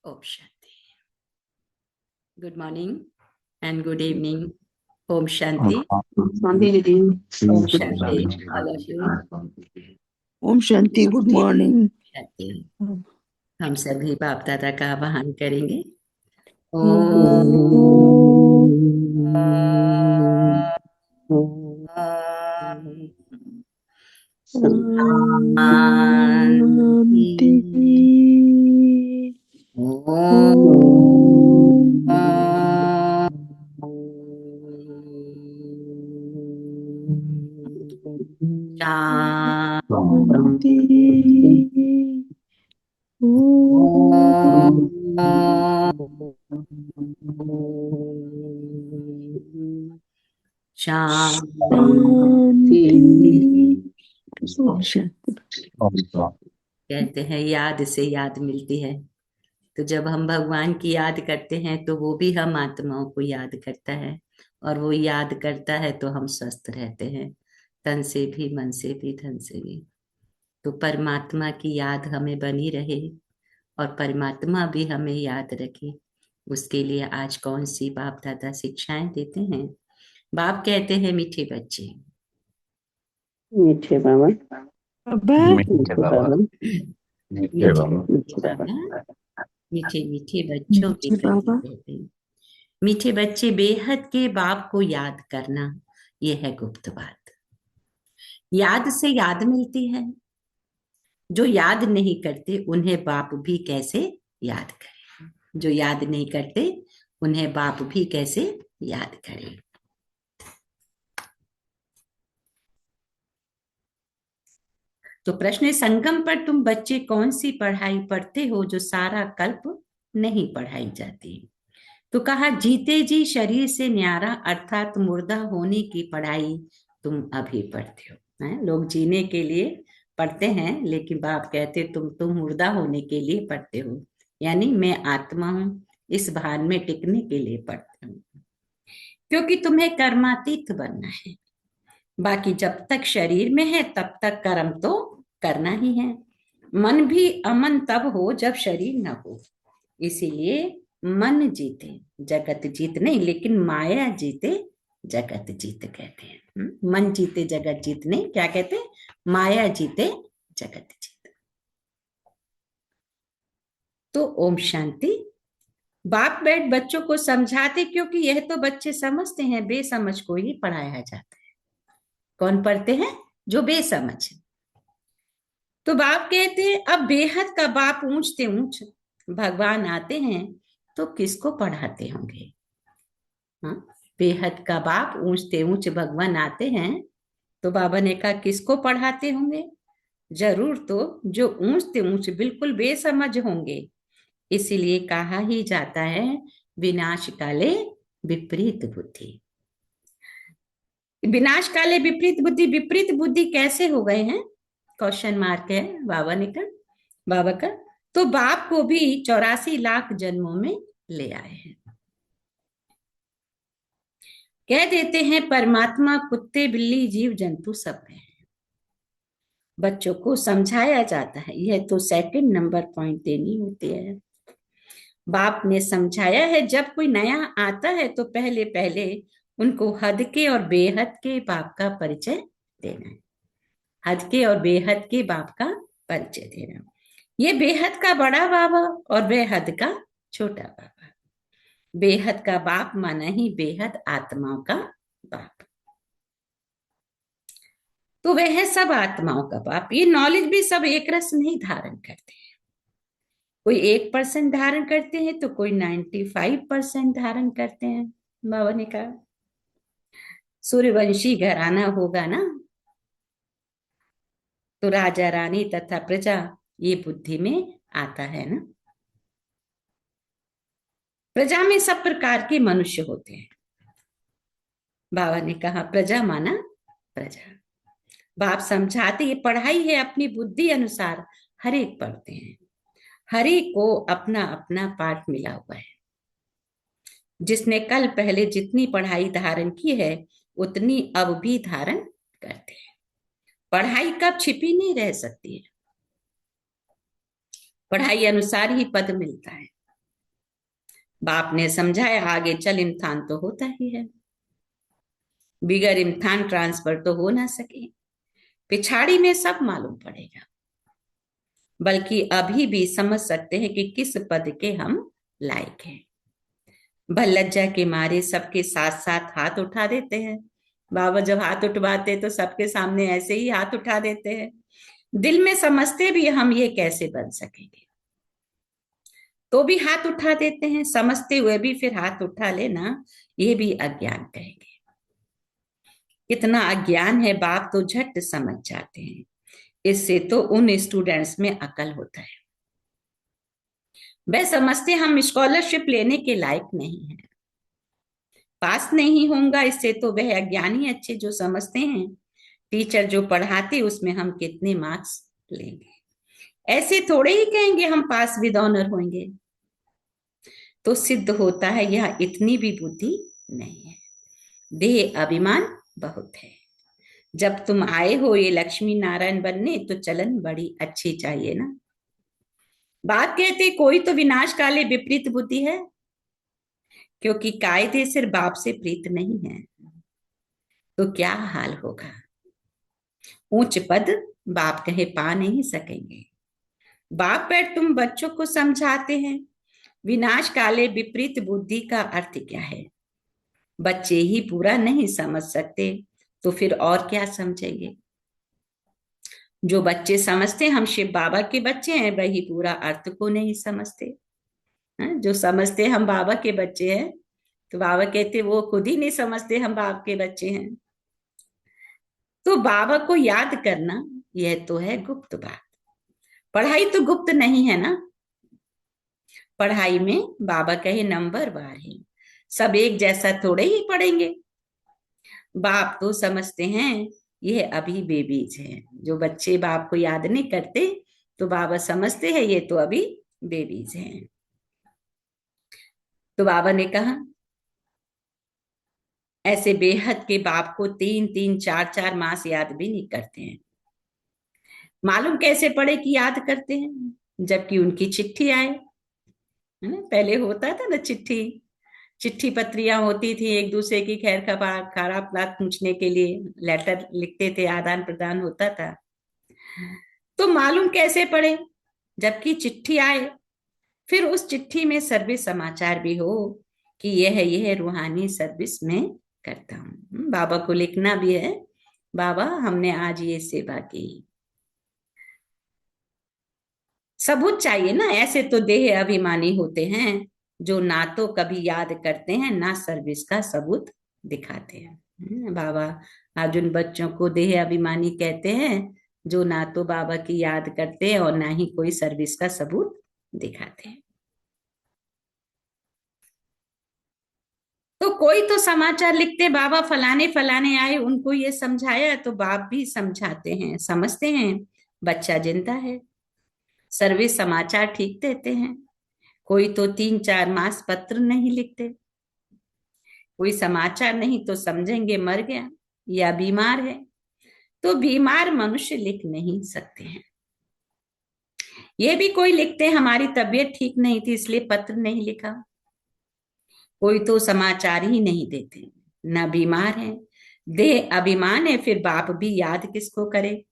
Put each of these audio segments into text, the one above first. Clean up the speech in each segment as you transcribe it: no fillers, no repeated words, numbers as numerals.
ओम शांति। Good morning and good evening. ओम शांति। शांति दीदी। ओम शांति ऑल ऑफ यू। ओम शांति। Good morning. शांति। हम सभी बाप दादा का आवाहन करेंगे। कहते हैं याद से याद मिलती है। तो जब हम भगवान की याद करते हैं तो वो भी हम आत्माओं को याद करता है, और वो याद करता है तो हम स्वस्थ रहते हैं, तन से भी, मन से भी, धन से भी। तो परमात्मा की याद हमें बनी रहे और परमात्मा भी हमें याद रखे, उसके लिए आज कौन सी बाप दादा शिक्षाएं देते हैं। बाप कहते हैं मीठे बच्चे, मीठे बाबा, मीठे बाबा, मीठे बाबा, मीठे मीठे बच्चों की बाबा। कहते हैं। मीठे बच्चे, बेहद के बाप को याद करना, ये है गुप्त बात। याद से याद मिलती है। जो याद नहीं करते उन्हें बाप भी कैसे याद करें। जो याद नहीं करते उन्हें बाप भी कैसे याद करें। तो प्रश्न है, संगम पर तुम बच्चे कौन सी पढ़ाई पढ़ते हो जो सारा कल्प नहीं पढ़ाई जाती। तो कहा, जीते जी शरीर से न्यारा अर्थात मुर्दा होने की पढ़ाई तुम अभी पढ़ते हो। लोग जीने के लिए पढ़ते हैं, लेकिन बाप कहते तुम मुर्दा होने के लिए पढ़ते हो, यानी मैं आत्मा हूं, इस भान में टिकने के लिए पढ़ते हो, क्योंकि तुम्हें कर्मातीत बनना है। बाकी जब तक शरीर में है तब तक कर्म तो करना ही है। मन भी अमन तब हो जब शरीर न हो, इसीलिए मन जीते जगत जीत नहीं, लेकिन माया जीते जगत जीत कहते हैं। मन जीते जगत जीत नहीं, क्या कहते हैं, माया जीते जगत जीत। तो ओम शांति। बाप बैठ बच्चों को समझाते, क्योंकि यह तो बच्चे समझते हैं, बेसमझ को ही पढ़ाया जाता है। कौन पढ़ते हैं, जो बेसमझ। तो बाप कहते हैं, अब बेहद का बाप ऊंचते ऊंच भगवान आते हैं तो किसको पढ़ाते होंगे। हाँ, बेहद का बाप ऊंचते ऊंच भगवान आते हैं तो बाबा ने कहा किसको पढ़ाते होंगे। जरूर तो जो ऊंचते ऊंच बिल्कुल बेसमझ होंगे। इसीलिए कहा ही जाता है, विनाश काले विपरीत बुद्धि। विनाश काले विपरीत बुद्धि। विपरीत बुद्धि कैसे हो गए हैं, क्वेश्चन मार्क है बाबा ने कहा, बाबा का। तो बाप को भी 84 लाख जन्मों में ले आए हैं। कह देते हैं परमात्मा कुत्ते बिल्ली जीव जंतु सब में है। बच्चों को समझाया जाता है, यह तो सेकंड नंबर पॉइंट देनी होती है। बाप ने समझाया है, जब कोई नया आता है तो पहले पहले उनको हद के और बेहद के बाप का परिचय देना है। हद के और बेहद के बाप का परिचय देना। ये बेहद का बड़ा बाबा और बेहद का छोटा बाबा। बेहद का बाप माना ही बेहद आत्माओं का बाप। तो वह है सब आत्माओं का बाप। ये नॉलेज भी सब एक रस नहीं धारण करते हैं। कोई 1% धारण करते हैं तो कोई 95% धारण करते हैं। बाबा ने कहा सूर्यवंशी घराना होगा ना, तो राजा रानी तथा प्रजा ये बुद्धि में आता है ना। प्रजा में सब प्रकार के मनुष्य होते हैं। बाबा ने कहा प्रजा माना प्रजा। बाप समझाते, ये पढ़ाई है अपनी बुद्धि अनुसार, हर एक पढ़ते हैं। हर एक को अपना अपना पाठ मिला हुआ है। जिसने कल पहले जितनी पढ़ाई धारण की है उतनी अब भी धारण करते हैं। पढ़ाई कब छिपी नहीं रह सकती है। पढ़ाई अनुसार ही पद मिलता है। बाप ने समझाया, आगे चल इम्तिहान तो होता ही है, बिगर इम्तिहान ट्रांसफर तो हो ना सके, पिछाड़ी में सब मालूम पड़ेगा। बल्कि अभी भी समझ सकते हैं कि किस पद के हम लायक हैं। भल लज्जा के मारे सबके साथ साथ हाथ उठा देते हैं। बाबा जब हाथ उठवाते तो सबके सामने ऐसे ही हाथ उठा देते हैं। दिल में समझते भी हम ये कैसे बन सकेंगे, तो भी हाथ उठा देते हैं। समझते हुए भी फिर हाथ उठा लेना, ये भी अज्ञान कहेंगे। कितना अज्ञान है बाप तो झट समझ जाते हैं। इससे तो उन स्टूडेंट्स में अकल होता है। वह समझते हम स्कॉलरशिप लेने के लायक नहीं है, पास नहीं होऊंगा। इससे तो वह अज्ञानी अच्छे जो समझते हैं टीचर जो पढ़ाते उसमें हम कितने मार्क्स लेंगे। ऐसे थोड़े ही कहेंगे हम पास विद ऑनर होंगे। तो सिद्ध होता है यह इतनी भी बुद्धि नहीं है, देह अभिमान बहुत है। जब तुम आए हो ये लक्ष्मी नारायण बनने तो चलन बड़ी अच्छी चाहिए ना। बात कहते कोई तो विनाश काले विपरीत बुद्धि है, क्योंकि कायदे सिर्फ बाप से प्रीत नहीं है, तो क्या हाल होगा। ऊंच पद बाप कहे पा नहीं सकेंगे। बाप बैठ तुम बच्चों को समझाते हैं विनाश काले विपरीत बुद्धि का अर्थ क्या है। बच्चे ही पूरा नहीं समझ सकते तो फिर और क्या समझेंगे। जो बच्चे समझते हम शिव बाबा के बच्चे हैं वही पूरा अर्थ को नहीं समझते। जो समझते हम बाबा के बच्चे हैं तो बाबा कहते वो खुद ही नहीं समझते हम बाप के बच्चे हैं। तो बाबा को याद करना यह तो है गुप्त बात। पढ़ाई तो गुप्त नहीं है ना। पढ़ाई में बाबा कहे नंबर वार है, सब एक जैसा थोड़े ही पढ़ेंगे। बाप तो समझते हैं यह अभी बेबीज हैं। जो बच्चे बाप को याद नहीं करते तो बाबा समझते हैं ये तो अभी बेबीज हैं। तो बाबा ने कहा ऐसे बेहद के बाप को 3-3 4-4 मास याद भी नहीं करते हैं। मालूम कैसे पड़े कि याद करते हैं, जबकि उनकी चिट्ठी आए, है ना। पहले होता था ना चिट्ठी, चिट्ठी पत्रियां होती थी एक दूसरे की खैर खराब बात पूछने के लिए लेटर लिखते थे, आदान प्रदान होता था। तो मालूम कैसे पड़े, जबकि चिट्ठी आए, फिर उस चिट्ठी में सर्विस समाचार भी हो कि यह रूहानी सर्विस में करता हूँ। बाबा को लिखना भी है, बाबा हमने आज ये सेवा की। सबूत चाहिए ना। ऐसे तो देह अभिमानी होते हैं जो ना तो कभी याद करते हैं ना सर्विस का सबूत दिखाते हैं। बाबा आज उन बच्चों को देह अभिमानी कहते हैं जो ना तो बाबा की याद करते हैं और ना ही कोई सर्विस का सबूत दिखाते हैं। तो कोई तो समाचार लिखते बाबा फलाने फलाने आए उनको ये समझाया, तो बाप भी समझाते हैं, समझते हैं बच्चा जिंदा है। सर्विस समाचार ठीक देते हैं। कोई तो 3-4 मास पत्र नहीं लिखते। कोई समाचार नहीं तो समझेंगे मर गया या बीमार है। तो बीमार मनुष्य लिख नहीं सकते हैं। ये भी कोई लिखते हमारी तबीयत ठीक नहीं थी इसलिए पत्र नहीं लिखा। कोई तो समाचार ही नहीं देते, ना बीमार है, देह अभिमान है, फिर बाप भी याद किसको करे।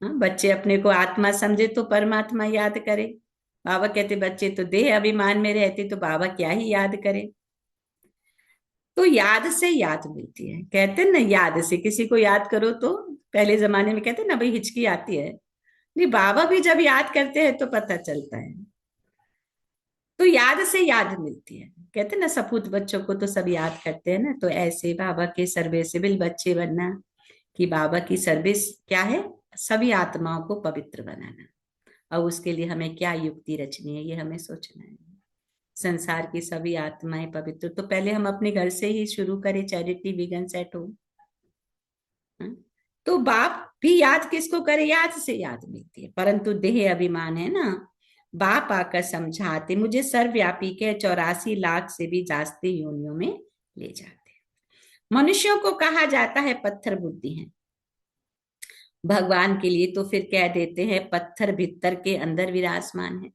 बच्चे अपने को आत्मा समझे तो परमात्मा याद करे। बाबा कहते बच्चे तो देह अभिमान में रहते तो बाबा क्या ही याद करे। तो याद से याद मिलती है। कहते हैं ना याद से किसी को याद करो तो पहले जमाने में कहते हैं ना भाई हिचकी आती है, नहीं बाबा भी जब याद करते हैं तो पता चलता है। तो याद से याद मिलती है। कहते हैं ना सपूत बच्चों को तो सब याद करते हैं ना। तो ऐसे बाबा के सर्विसेबल बच्चे बनना कि बाबा की सर्विस क्या है, सभी आत्माओं को पवित्र बनाना। और उसके लिए हमें क्या युक्ति रचनी है ये हमें सोचना है। संसार की सभी आत्माएं पवित्र, तो पहले हम अपने घर से ही शुरू करें, चैरिटी बिगन्स एट होम। तो बाप भी याद किसको करे, याद से याद मिलती है। परंतु देह अभिमान है ना, बाप आकर समझाते मुझे सर्वव्यापी के 84 लाख से भी जास्ती योनियों में ले जाते। मनुष्यों को कहा जाता है पत्थर बुद्धि है, भगवान के लिए तो फिर कह देते हैं पत्थर भीतर के अंदर विराजमान है।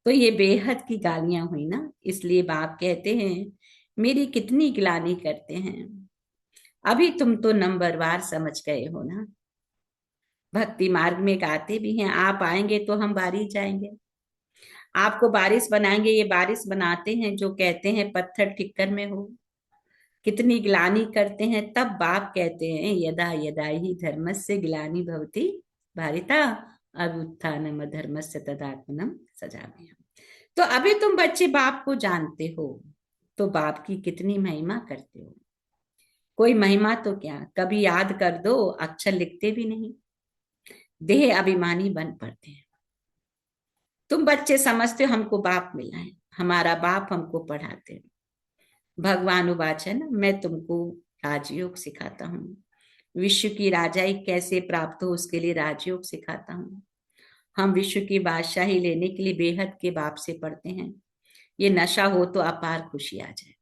तो ये बेहद की गालियां हुई ना, इसलिए बाप कहते हैं मेरी कितनी गिलानी करते हैं। अभी तुम तो नंबरवार समझ गए हो ना। भक्ति मार्ग में गाते भी हैं, आप आएंगे तो हम बारिश जाएंगे, आपको बारिश बनाएंगे। ये बारिश बनाते हैं जो कहते हैं पत्थर ठिक्कर में हो, कितनी ग्लानि करते हैं। तब बाप कहते हैं यदा यदा ही धर्मस्य ग्लानि भवति भारिता अभ्युत्थानम अधर्मस्य तदात्मनम सजाम्यहम्। तो अभी तुम बच्चे बाप को जानते हो, तो बाप की कितनी महिमा करते हो। कोई महिमा तो क्या, कभी याद कर दो, अक्षर लिखते भी नहीं, देह अभिमानी बन पड़ते हैं। तुम बच्चे समझते हो हमको बाप मिला है, हमारा बाप हमको पढ़ाते हैं। भगवान उवाच है ना, मैं तुमको राजयोग सिखाता हूँ, विश्व की राजाई कैसे प्राप्त हो उसके लिए राजयोग सिखाता हूँ। हम विश्व की बादशाही लेने के लिए बेहद के बाप से पढ़ते हैं। ये नशा हो तो अपार खुशी आ जाए।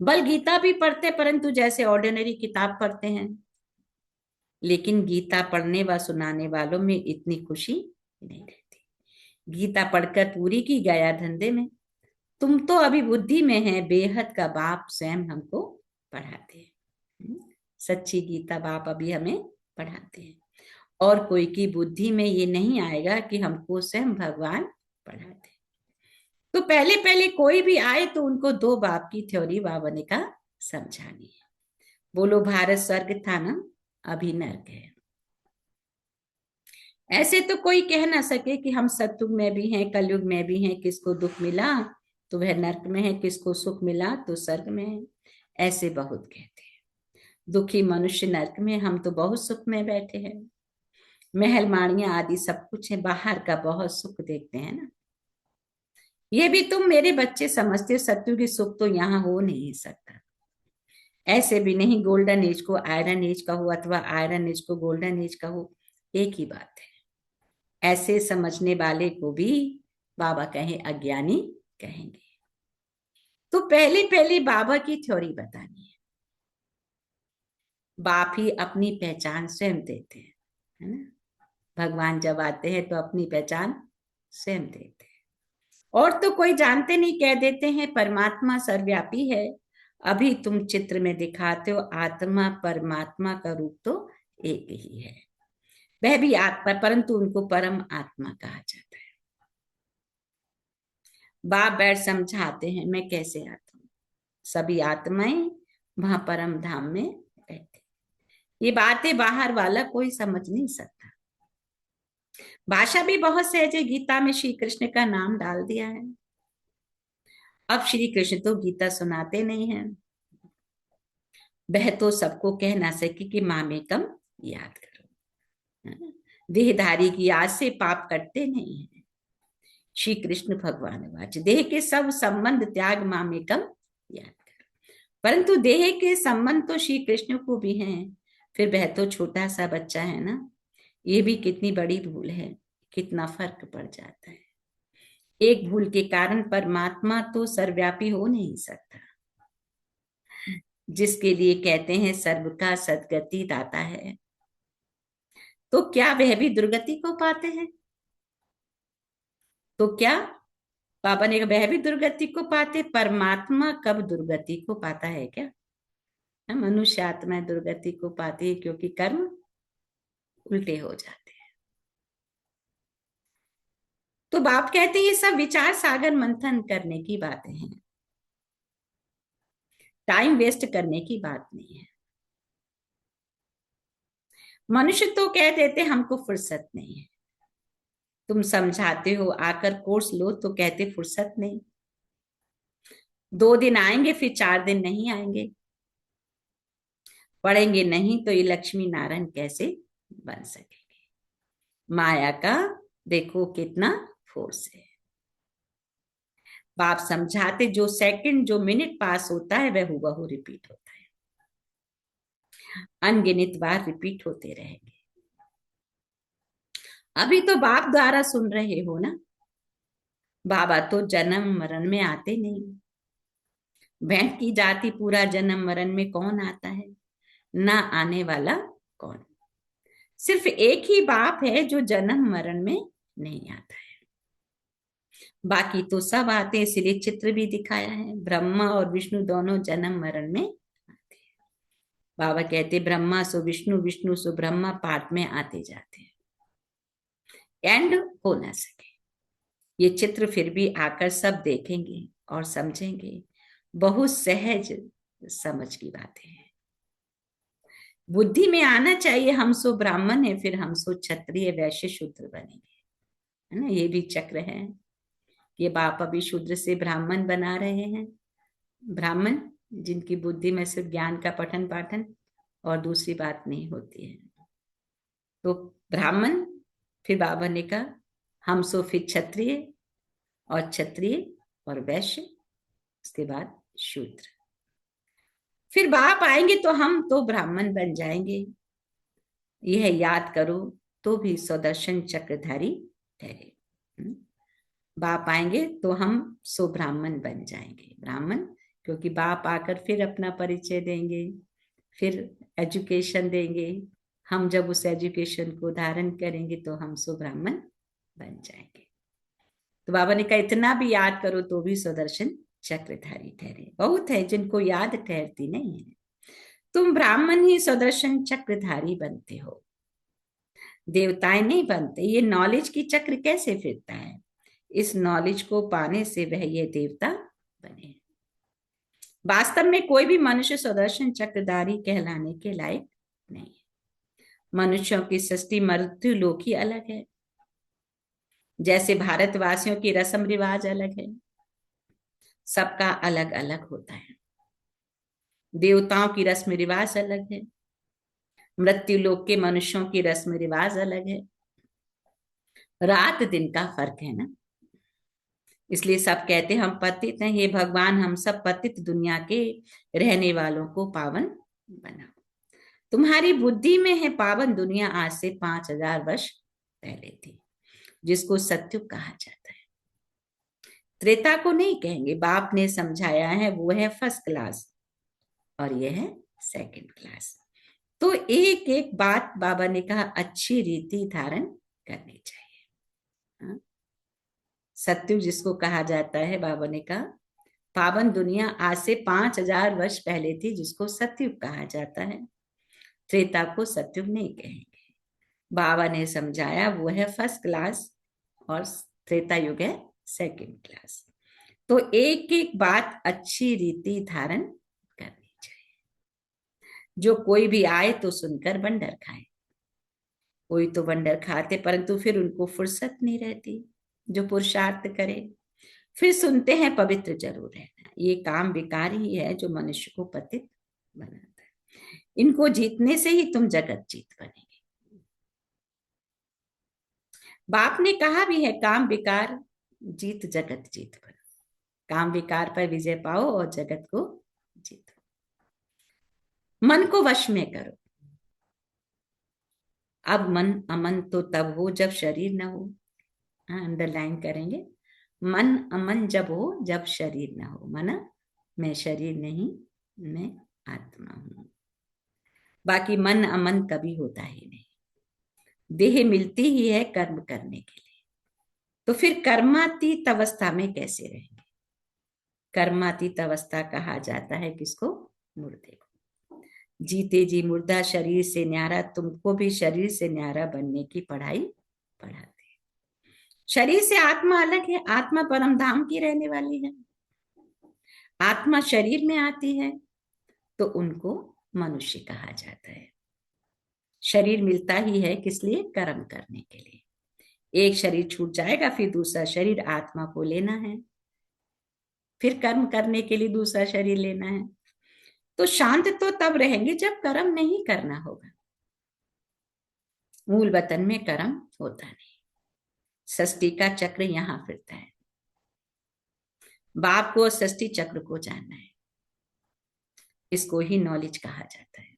बल गीता भी पढ़ते, परंतु जैसे ऑर्डिनरी किताब पढ़ते हैं, लेकिन गीता पढ़ने व सुनाने वालों में इतनी खुशी नहीं रहती। गीता पढ़कर पूरी की गया धंधे में। तुम तो अभी बुद्धि में है, बेहद का बाप स्वयं हमको पढ़ाते हैं। सच्ची गीता बाप अभी हमें पढ़ाते हैं, और कोई की बुद्धि में ये नहीं आएगा कि हमको स्वयं भगवान पढ़ाते। तो पहले पहले कोई भी आए तो उनको दो बाप की थ्योरी बाबा ने का समझानी है। बोलो भारत स्वर्ग था ना, अभी नर्क है। ऐसे तो कोई कह ना सके कि हम सतयुग में भी हैं, कलयुग में भी हैं। किसको दुख मिला तो वह नर्क में है, किसको सुख मिला तो स्वर्ग में है। ऐसे बहुत कहते हैं। दुखी मनुष्य नर्क में, हम तो बहुत सुख में बैठे हैं। महल माड़ियां आदि सब कुछ है, बाहर का बहुत सुख देखते हैं ना। ये भी तुम मेरे बच्चे समझते हो, सत्युगी सुख तो यहाँ हो नहीं सकता। ऐसे भी नहीं गोल्डन एज को आयरन एज का हो अथवा आयरन एज को गोल्डन एज का हो, एक ही बात है। ऐसे समझने वाले को भी बाबा कहे अज्ञानी कहेंगे। तो पहले पहले बाबा की थ्योरी बतानी है। बाप ही अपनी पहचान स्वयं देते हैं, है ना। भगवान जब आते हैं तो अपनी पहचान स्वयं देते हैं, और तो कोई जानते नहीं, कह देते हैं परमात्मा सर्वव्यापी है। अभी तुम चित्र में दिखाते हो आत्मा परमात्मा का रूप तो एक ही है। वह भी आत्मा, परंतु उनको परम आत्मा कहा जाता है। बाप बैठ समझाते हैं मैं कैसे आता हूं। सभी आत्माएं वहां परम धाम में रहती। ये बातें बाहर वाला कोई समझ नहीं सकता। भाषा भी बहुत सहज है, गीता में श्री कृष्ण का नाम डाल दिया है। अब श्री कृष्ण तो गीता सुनाते नहीं है, वह तो सबको कह ना सके कि मामेकम याद करो। देहधारी की याद से पाप कटते नहीं है। श्री कृष्ण भगवान वाच देह के सब संबंध त्याग मामेकम याद करो। परंतु देह के संबंध तो श्री कृष्ण को भी हैं, फिर वह तो छोटा सा बच्चा है ना। ये भी कितनी बड़ी भूल है, कितना फर्क पड़ जाता है। एक भूल के कारण परमात्मा तो सर्वव्यापी हो नहीं सकता। जिसके लिए कहते हैं सर्व का सदगति दाता है, तो क्या वह भी दुर्गति को पाते हैं? तो क्या बाबा ने कहा वह भी दुर्गति को पाते? परमात्मा कब दुर्गति को पाता है क्या? मनुष्य आत्मा दुर्गति को पाती है क्योंकि कर्म उल्टे हो जाते हैं। तो बाप कहते हैं ये सब विचार सागर मंथन करने की बातें हैं, टाइम वेस्ट करने की बात नहीं है। मनुष्य तो कह देते हमको फुर्सत नहीं है। तुम समझाते हो आकर कोर्स लो तो कहते फुर्सत नहीं। 2 दिन आएंगे फिर 4 दिन नहीं आएंगे। पढ़ेंगे नहीं तो ये लक्ष्मी नारायण कैसे बन सकेंगे? माया का देखो कितना फोर्स है। बाप समझाते जो सेकंड जो मिनट पास होता है वह हुबहू रिपीट होता है, अनगिनत बार रिपीट होते रहेंगे। अभी तो बाप द्वारा सुन रहे हो ना। बाबा तो जन्म मरण में आते नहीं। भेंट की जाती पूरा जन्म मरण में कौन आता है, ना आने वाला कौन। सिर्फ एक ही बाप है जो जन्म मरण में नहीं आता है। बाकी तो सब आते हैं, इसलिए चित्र भी दिखाया है। ब्रह्मा और विष्णु दोनों जन्म मरण में आते हैं। बाबा कहते ब्रह्मा सो विष्णु, विष्णु सो ब्रह्मा, पाठ में आते जाते हैं, एंड हो ना सके। ये चित्र फिर भी आकर सब देखेंगे और समझेंगे। बहुत सहज समझ की बातें हैं। बुद्धि में आना चाहिए हम सो ब्राह्मण है, फिर हम सो क्षत्रिय वैश्य शूद्र बनेंगे, है ना। ये भी चक्र है। ये बाप अभी शूद्र से ब्राह्मण बना रहे हैं। ब्राह्मण जिनकी बुद्धि में सिर्फ ज्ञान का पठन पाठन और दूसरी बात नहीं होती है। तो ब्राह्मण, फिर बाबा ने कहा हम सो फिर क्षत्रिय, और क्षत्रिय और वैश्य, उसके बाद शूद्र। फिर बाप आएंगे तो हम तो ब्राह्मण बन जाएंगे। यह याद करो तो भी स्वदर्शन चक्रधारी ठहरे। बाप आएंगे तो हम सो ब्राह्मण बन जाएंगे। ब्राह्मण क्योंकि बाप आकर फिर अपना परिचय देंगे, फिर एजुकेशन देंगे। हम जब उस एजुकेशन को धारण करेंगे तो हम सो ब्राह्मण बन जाएंगे। तो बाबा ने कहा इतना भी याद करो तो भी स्वदर्शन चक्रधारी ठहरे। बहुत है जिनको याद ठहरती नहीं है। तुम ब्राह्मण ही स्वदर्शन चक्रधारी बनते हो, देवताएं नहीं बनते। ये नॉलेज की चक्र कैसे फिरता है? इस नॉलेज को पाने से वह ये देवता बने। वास्तव में कोई भी मनुष्य स्वदर्शन चक्रधारी कहलाने के लायक नहीं है। मनुष्यों की सृष्टि मृत्यु लोक ही अलग है। जैसे भारतवासियों की रस्म रिवाज अलग है, सबका अलग अलग होता है। देवताओं की रस्म रिवाज अलग है, मृत्यु लोक के मनुष्यों की रस्म रिवाज अलग है। रात दिन का फर्क है ना। इसलिए सब कहते हम पतित हैं, हे भगवान हम सब पतित दुनिया के रहने वालों को पावन बनाओ। तुम्हारी बुद्धि में है पावन दुनिया आज से 5000 वर्ष पहले थी, जिसको सत्युग कहा जाता है। त्रेता को नहीं कहेंगे, बाप ने समझाया है, वो है फर्स्ट क्लास और यह है सेकंड क्लास। तो एक एक बात बाबा ने कहा अच्छी रीति धारण करनी चाहिए। सत्युग जिसको कहा जाता है, बाबा ने कहा पावन दुनिया आज से 5000 वर्ष पहले थी, जिसको सत्युग कहा जाता है। त्रेता को सत्युग नहीं कहेंगे। बाबा ने समझाया वो है फर्स्ट क्लास और त्रेता युग है सेकंड क्लास। तो एक एक बात अच्छी रीति धारण करनी चाहिए। जो कोई भी आए तो सुनकर बंडर खाए। कोई तो बंडर खाते परंतु फिर उनको फुर्सत नहीं रहती जो पुरुषार्थ करे। फिर सुनते हैं पवित्र जरूर रहना। ये काम विकार ही है जो मनुष्य को पतित बनाता है। इनको जीतने से ही तुम जगत जीत बनेगे। बाप ने कहा भी है काम विकार जीत जगत जीत बनो। काम विकार पर विजय पाओ और जगत को जीतो। मन को वश में करो। अब मन अमन तो तब हो जब शरीर न हो। अंडरलाइन करेंगे, मन अमन जब हो जब शरीर न हो। माना मैं शरीर नहीं, मैं आत्मा हूं। बाकी मन अमन कभी होता ही नहीं। देह मिलती ही है कर्म करने के लिए। तो फिर कर्मातीत अवस्था में कैसे रहेंगे? कर्मातीत अवस्था कहा जाता है किसको? मुर्दे को। जीते जी मुर्दा शरीर से न्यारा, तुमको भी शरीर से न्यारा बनने की पढ़ाई पढ़ाते। शरीर से आत्मा अलग है। आत्मा परम धाम की रहने वाली है। आत्मा शरीर में आती है तो उनको मनुष्य कहा जाता है। शरीर मिलता ही है किस लिए? कर्म करने के लिए। एक शरीर छूट जाएगा, फिर दूसरा शरीर आत्मा को लेना है, फिर कर्म करने के लिए दूसरा शरीर लेना है। तो शांत तो तब रहेंगे जब कर्म नहीं करना होगा। मूल वतन में कर्म होता नहीं। षष्ठी का चक्र यहां फिरता है। बाप को षष्ठी चक्र को जानना है। इसको ही नॉलेज कहा जाता है।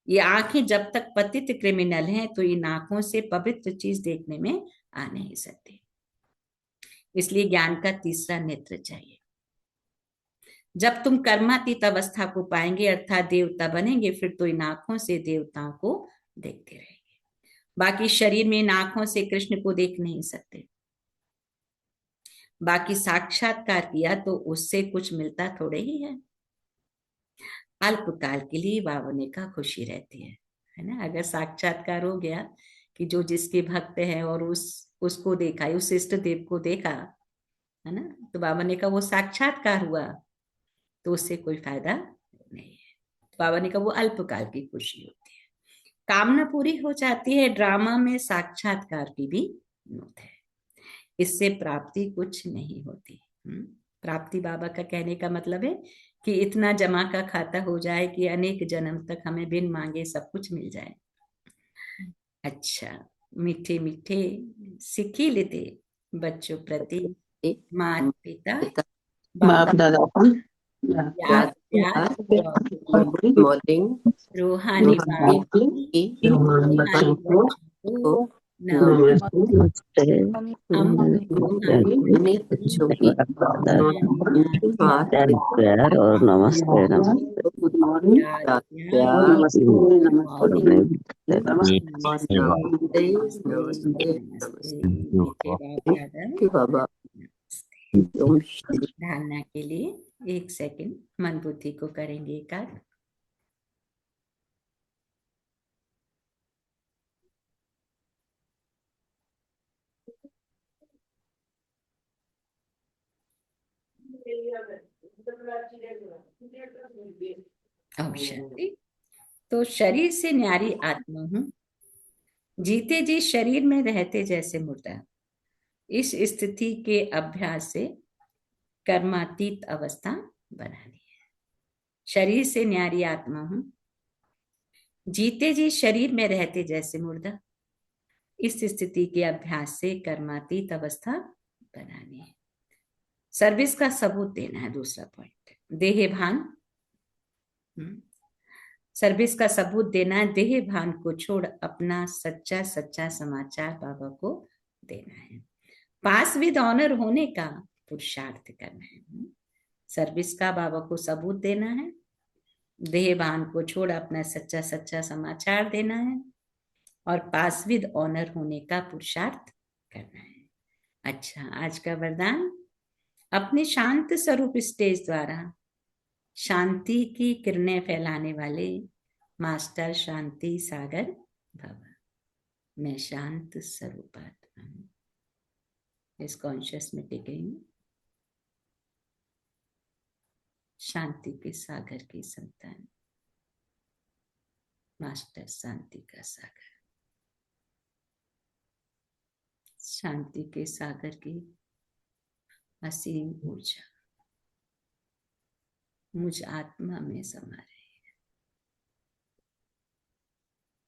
ये आंखें जब तक पतित क्रिमिनल हैं तो इन आंखों से पवित्र चीज देखने में आ नहीं सकती। इसलिए ज्ञान का तीसरा नेत्र चाहिए। जब तुम कर्मातीत अवस्था को पाएंगे अर्थात देवता बनेंगे, फिर तो इन आंखों से देवताओं को देखते रहेंगे। बाकी शरीर में इन आंखों से कृष्ण को देख नहीं सकते। बाकी साक्षात्कार किया तो उससे कुछ मिलता थोड़े ही है। अल्पकाल के लिए बावने का खुशी रहती है ना। अगर साक्षात्कार हो गया कि जो जिसके भक्त है और उसको देखा, उस इष्ट देव को देखा, है ना, तो बाबा ने कहा वो साक्षात्कार हुआ, तो उससे कोई फायदा नहीं है। बाबा ने कहा वो अल्पकाल की खुशी होती है। कामना पूरी हो जाती है, ड्रामा में साक्षात्कार की भी नोट है। इससे प्राप्ति कुछ नहीं होती। प्राप्ति बाबा का कहने का मतलब है कि इतना जमा का खाता हो जाए कि अनेक जन्म तक हमें बिन मांगे सब कुछ मिल जाए। अच्छा, मीठे मीठे सिक्की लेते बच्चों प्रति माता पिता बाप बाप दादा को याद प्यार और मॉर्निंग रूहानी बाप की रूहानी बच्चों को बच्चों को नमस्ते हम रूहानी बच्चों की प्यार और नमस्ते नमस्ते गुड मॉर्निंग याद प्यार नमस्ते मॉर्निंग नमस्ते नमस्ते नमस्ते मीठे बाप दादा बाबा धारणा के लिए 1 सेकंड मन बुद्धि को करेंगे एकाग्र। ओम शांति। तो शरीर से न्यारी आत्मा हूं, जीते जी शरीर में रहते जैसे मुर्दा। इस स्थिति के अभ्यास से कर्मातीत अवस्था बनानी है। शरीर से न्यारी आत्मा हूं, जीते जी शरीर में रहते जैसे मुर्दा। इस स्थिति के अभ्यास से कर्मातीत अवस्था बनानी है। सर्विस का सबूत देना है, दूसरा पॉइंट देह भान। सर्विस का सबूत देना है, देह भान को छोड़ अपना सच्चा सच्चा समाचार बाबा को देना है। पास विद ऑनर होने का पुरुषार्थ करना है। सर्विस का बाबा को सबूत देना है, देह भान को छोड़ अपना सच्चा सच्चा समाचार देना है और पास विद ऑनर होने का पुरुषार्थ करना है। अच्छा, आज का वरदान, अपने शांत स्वरूप स्टेज द्वारा शांति की किरणें फैलाने वाले मास्टर शांति सागर बाबा। मैं शांत स्वरूप आत्मा हूं, इस कॉन्शियस में टिके हूं, शांति के सागर की संतान, मास्टर शांति का सागर, शांति के सागर की असीम ऊर्जा मुझ आत्मा में समा रही है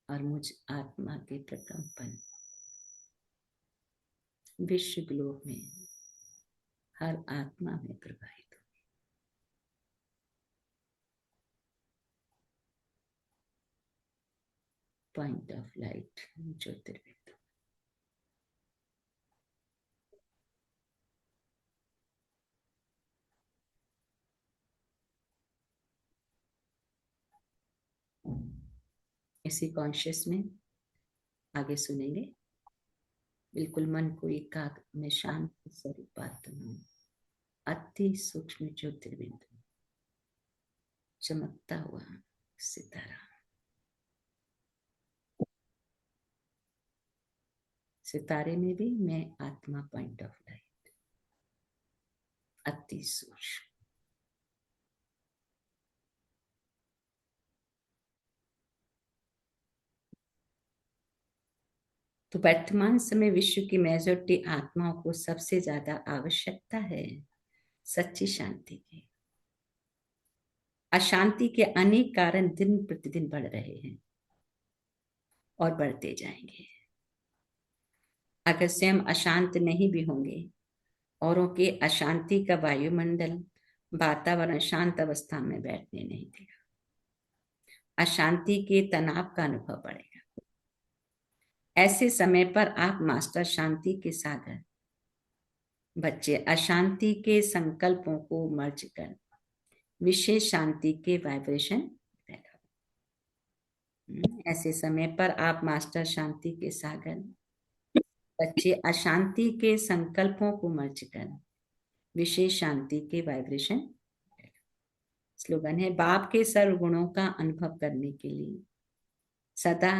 और मुझ आत्मा के प्रकंपन विश्व ग्लोब में हर आत्मा में प्रवाहित हो। पॉइंट ऑफ लाइट ज्योतिर्बिंदु। इसी कॉन्शियस में आगे सुनेंगे। बिल्कुल मन को एकाग्र में शांत स्वरूप आत्मा हूं, अति सूक्ष्म ज्योतिर्बिंदु, चमकता हुआ सितारा। सितारे में भी मैं आत्मा, पॉइंट ऑफ लाइट, अति सूक्ष्म। तो वर्तमान समय विश्व की मेजॉरिटी आत्माओं को सबसे ज्यादा आवश्यकता है सच्ची शांति की। अशांति के अनेक कारण दिन प्रतिदिन बढ़ रहे हैं और बढ़ते जाएंगे। अगर स्वयं अशांत नहीं भी होंगे, औरों के अशांति का वायुमंडल, वातावरण शांत अवस्था में बैठने नहीं देगा। अशांति के तनाव का अनुभव बढ़ेगा। ऐसे समय पर आप मास्टर शांति के सागर, बच्चे अशांति के संकल्पों को मर्ज कर विशेष शांति के वाइब्रेशन पैदा। ऐसे समय पर आप मास्टर शांति के सागर, बच्चे अशांति के संकल्पों को मर्ज कर विशेष शांति के वाइब्रेशन। स्लोगन है, बाप के सर्व गुणों का अनुभव करने के लिए सदा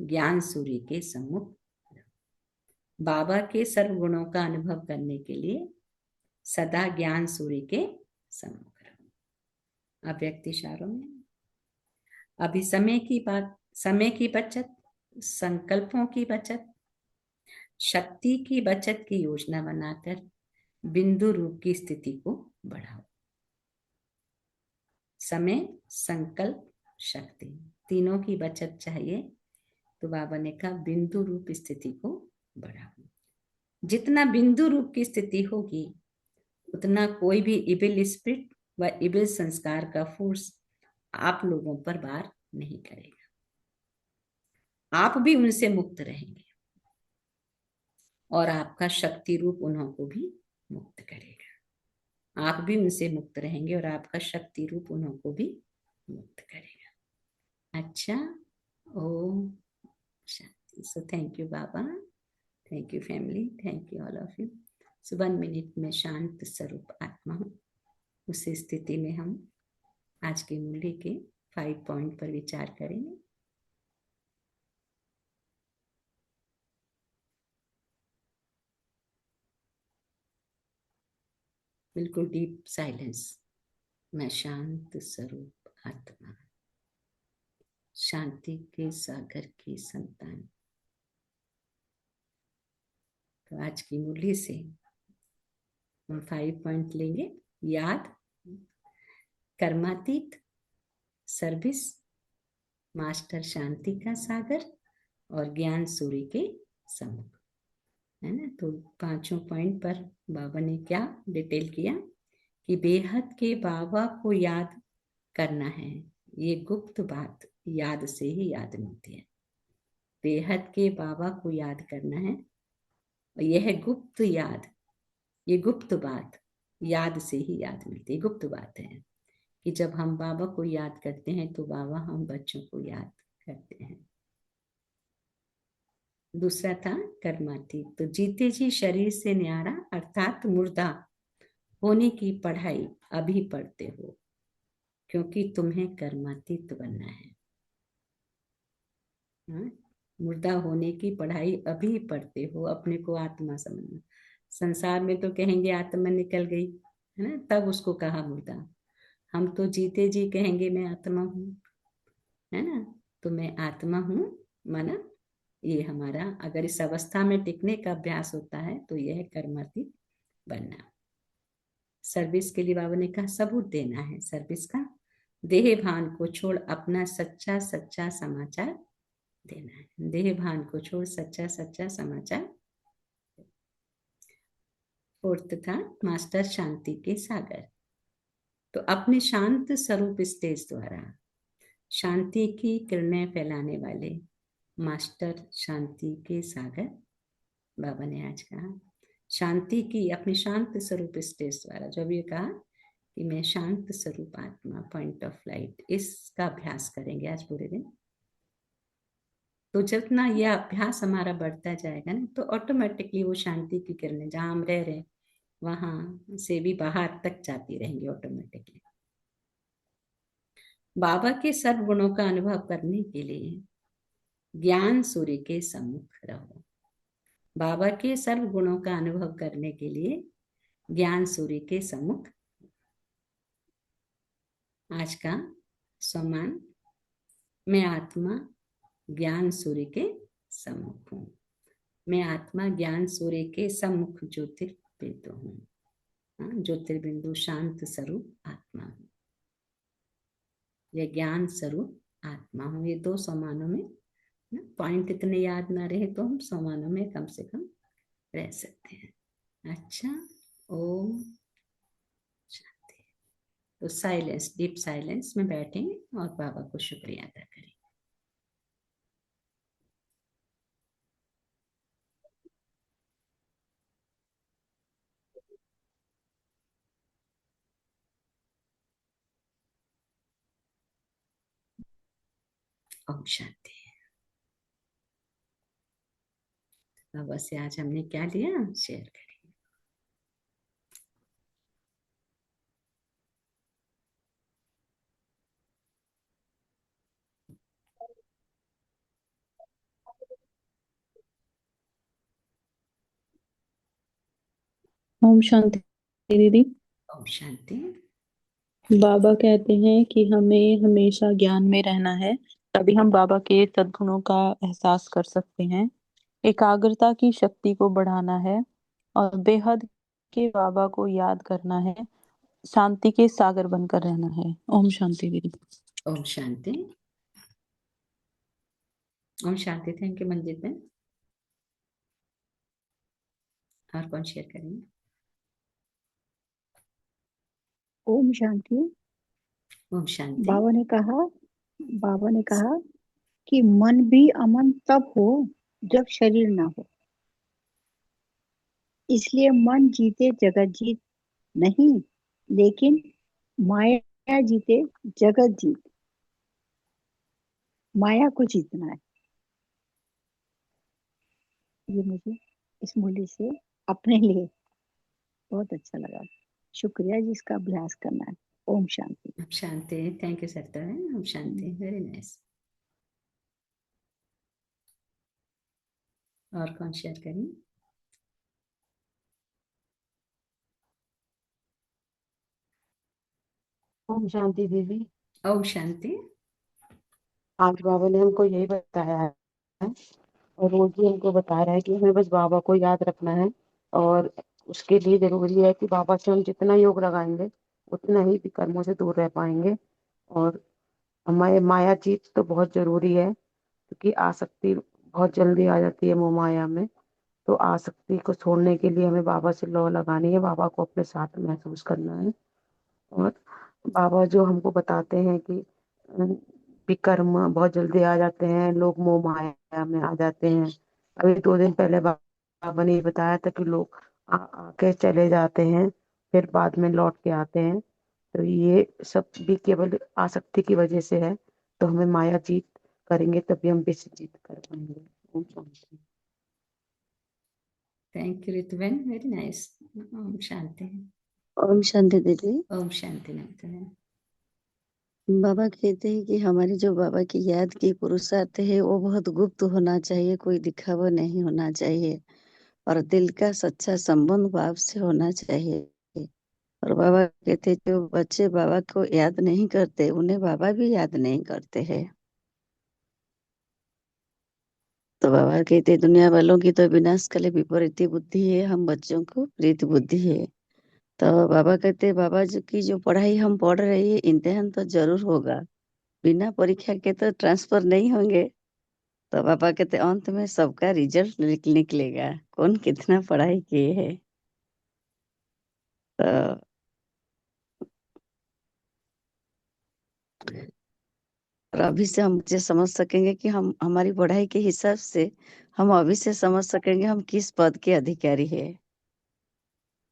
ज्ञान सूर्य के सम्मुख। बाबा के सर्व गुणों का अनुभव करने के लिए सदा ज्ञान सूर्य के सम्मुख रहो। अव्यक्त इशारों में अभी समय की बात, समय की बचत, संकल्पों की बचत, शक्ति की बचत की योजना बनाकर बिंदु रूप की स्थिति को बढ़ाओ। समय, संकल्प, शक्ति, तीनों की बचत चाहिए। तो बाबा ने कहा बिंदु रूप स्थिति को बढ़ाओ। जितना बिंदु रूप की स्थिति होगी उतना कोई भी इबिल स्पिरिट व इबिल संस्कार का फोर्स आप लोगों पर वार नहीं करेगा। आप भी उनसे मुक्त रहेंगे और आपका शक्ति रूप उन्हों को भी मुक्त करेगा। आप भी उनसे मुक्त रहेंगे और आपका शक्ति रूप उन्हों को भी मुक्त करेगा। अच्छा, ओम शांति। So thank you Baba, thank you family, thank you all of you. So 1 minute में शांत स्वरूप आत्मा हूँ, उस स्थिति में हम आज के मूल्य के 5 पॉइंट पर विचार करेंगे। बिल्कुल डीप साइलेंस। मैं शांत स्वरूप आत्मा, शांति के सागर की संतान। तो आज की मूल्य से हम 5 पॉइंट लेंगे। याद, कर्मातीत, सर्विस, मास्टर शांति का सागर और ज्ञान सूर्य के सम्मुख, है ना। तो 5 पॉइंट पर बाबा ने क्या डिटेल किया कि बेहद के बाबा को याद करना है। ये गुप्त बात याद से ही याद मिलती है। बेहद के बाबा को याद करना है और यह गुप्त याद, ये गुप्त बात याद से ही याद मिलती है। गुप्त बात है कि जब हम बाबा को याद करते हैं तो बाबा हम बच्चों को याद करते हैं। दूसरा था कर्मातीत। तो जीते जी शरीर से न्यारा अर्थात मुर्दा होने की पढ़ाई अभी पढ़ते हो, क्योंकि तुम्हें कर्मातीत बनना है। मुर्दा होने की पढ़ाई अभी पढ़ते हो, अपने को आत्मा समझना। संसार में तो कहेंगे आत्मा निकल गई, है ना, तब उसको कहा मुर्दा। हम तो जीते जी कहेंगे मैं आत्मा हूँ, है ना। तो मैं आत्मा हूँ माना ये हमारा, अगर इस अवस्था में टिकने का अभ्यास होता है तो यह कर्मातीत बनना। सर्विस के लिए बाबा ने कहा सबूत देना है सर्विस का। देह भान को छोड़ अपना सच्चा सच्चा समाचार देना है। देह भान को छोड़ सच्चा सच्चा समाचार। फोर्थ था मास्टर शांति के सागर। तो अपने शांत स्वरूप स्टेज द्वारा शांति की किरणें फैलाने वाले मास्टर शांति के सागर, बाबा ने आज कहा शांति की अपने शांत स्वरूप स्टेज द्वारा। जब ये कहा कि मैं शांत स्वरूप आत्मा, पॉइंट ऑफ लाइट, इसका अभ्यास करेंगे आज पूरे दिन। तो जितना यह अभ्यास हमारा बढ़ता जाएगा ना तो ऑटोमेटिकली वो शांति की किरणें जहां हम रह रहे वहां से भी बाहर तक जाती रहेंगी ऑटोमेटिकली। बाबा के सर्व गुणों का अनुभव करने के लिए ज्ञान सूर्य के सम्मुख रहो। बाबा के सर्व गुणों का अनुभव करने के लिए ज्ञान सूर्य के सम्मुख। आज का सम्मान, मैं आत्मा ज्ञान सूर्य के सम्मुख हूँ। मैं आत्मा ज्ञान सूर्य के सम्मुख ज्योतिर्बिंदु हूँ। ज्योतिर्बिंदु शांत स्वरूप आत्मा हूँ, यह ज्ञान स्वरूप आत्मा हूँ। ये 2 सम्मानों में पॉइंट इतने याद ना रहे तो हम सम्मानों में कम से कम रह सकते हैं। अच्छा, ओम शांति। तो साइलेंस, डीप साइलेंस में बैठेंगे और बाबा को शुक्रिया अदा करेंगे। ओम शांति। बाबा से आज हमने क्या लिया शेयर करें। ओम शांति दीदी। ओम शांति। बाबा कहते हैं कि हमें हमेशा ज्ञान में रहना है, तभी हम बाबा के सद्गुणों का एहसास कर सकते हैं। एकाग्रता की शक्ति को बढ़ाना है और बेहद के बाबा को याद करना है। शांति के सागर बनकर रहना है। ओम शांति दीदी। ओम शांति। ओम शांति। थैंक यू मंजित में। और कौन शेयर करेंगे? ओम शांति। ओम शांति। बाबा ने कहा कि मन भी अमन तब हो जब शरीर ना हो। इसलिए मन जीते जगत जीत नहीं, लेकिन माया जीते जगत जीत। माया को जीतना है। ये मुझे इस मूल्य से अपने लिए बहुत अच्छा लगा। शुक्रिया जी, इसका अभ्यास करना है। ओम शांति। ओम शांति। Thank you Sarita. ओम शांति। Very nice. और कौन शेयर करें? ओम शांति दीदी। ओम शांति। आज बाबा ने हमको यही बताया है और रोज भी हमको बता रहा है कि हमें बस बाबा को याद रखना है। और उसके लिए जरूरी है कि बाबा से हम जितना योग लगाएंगे उतना ही विकर्मों से दूर रह पाएंगे। और हमारे माया जीत तो बहुत जरूरी है, क्योंकि आसक्ति बहुत जल्दी आ जाती है मोह माया में। तो आसक्ति को छोड़ने के लिए हमें बाबा से लौ लगानी है, बाबा को अपने साथ महसूस करना है। और बाबा जो हमको बताते हैं कि विकर्म बहुत जल्दी आ जाते हैं, लोग मोह माया में आ जाते हैं। अभी 2 दिन पहले बाबा ने ये बताया था कि लोग आके चले जाते हैं, फिर बाद में लौट के आते हैं। तो ये सब भी केवल आसक्ति की वजह से है। तो हमें माया जीत करेंगे तभी हम विश्व जीत कर पाएंगे। ओम शांति। Thank you Rituben. Very nice. ओम शांति। ओम शांति दीदी। ओम शांति नमस्ते। बाबा कहते हैं कि हमारी जो बाबा की याद की पुरुषार्थ है वो बहुत गुप्त होना चाहिए, कोई दिखावा नहीं होना चाहिए और दिल का सच्चा संबंध भाव से होना चाहिए। और बाबा कहते जो बच्चे बाबा को याद नहीं करते उन्हें बाबा भी याद नहीं करते हैं। तो बाबा कहते दुनिया वालों की तो विनाश काले विपरीत बुद्धि है, हम बच्चों को प्रीति बुद्धि है। तो बाबा कहते बाबा जी की जो पढ़ाई हम पढ़ रहे हैं इम्तिहान तो जरूर होगा, बिना परीक्षा के तो ट्रांसफर नहीं होंगे। तो पापा कहते अंत में सबका रिजल्ट निकलेगा, कौन कितना पढ़ाई किए है। तो और अभी से हम मुझे समझ सकेंगे कि हम हमारी पढ़ाई के हिसाब से हम अभी से समझ सकेंगे हम किस पद के अधिकारी है।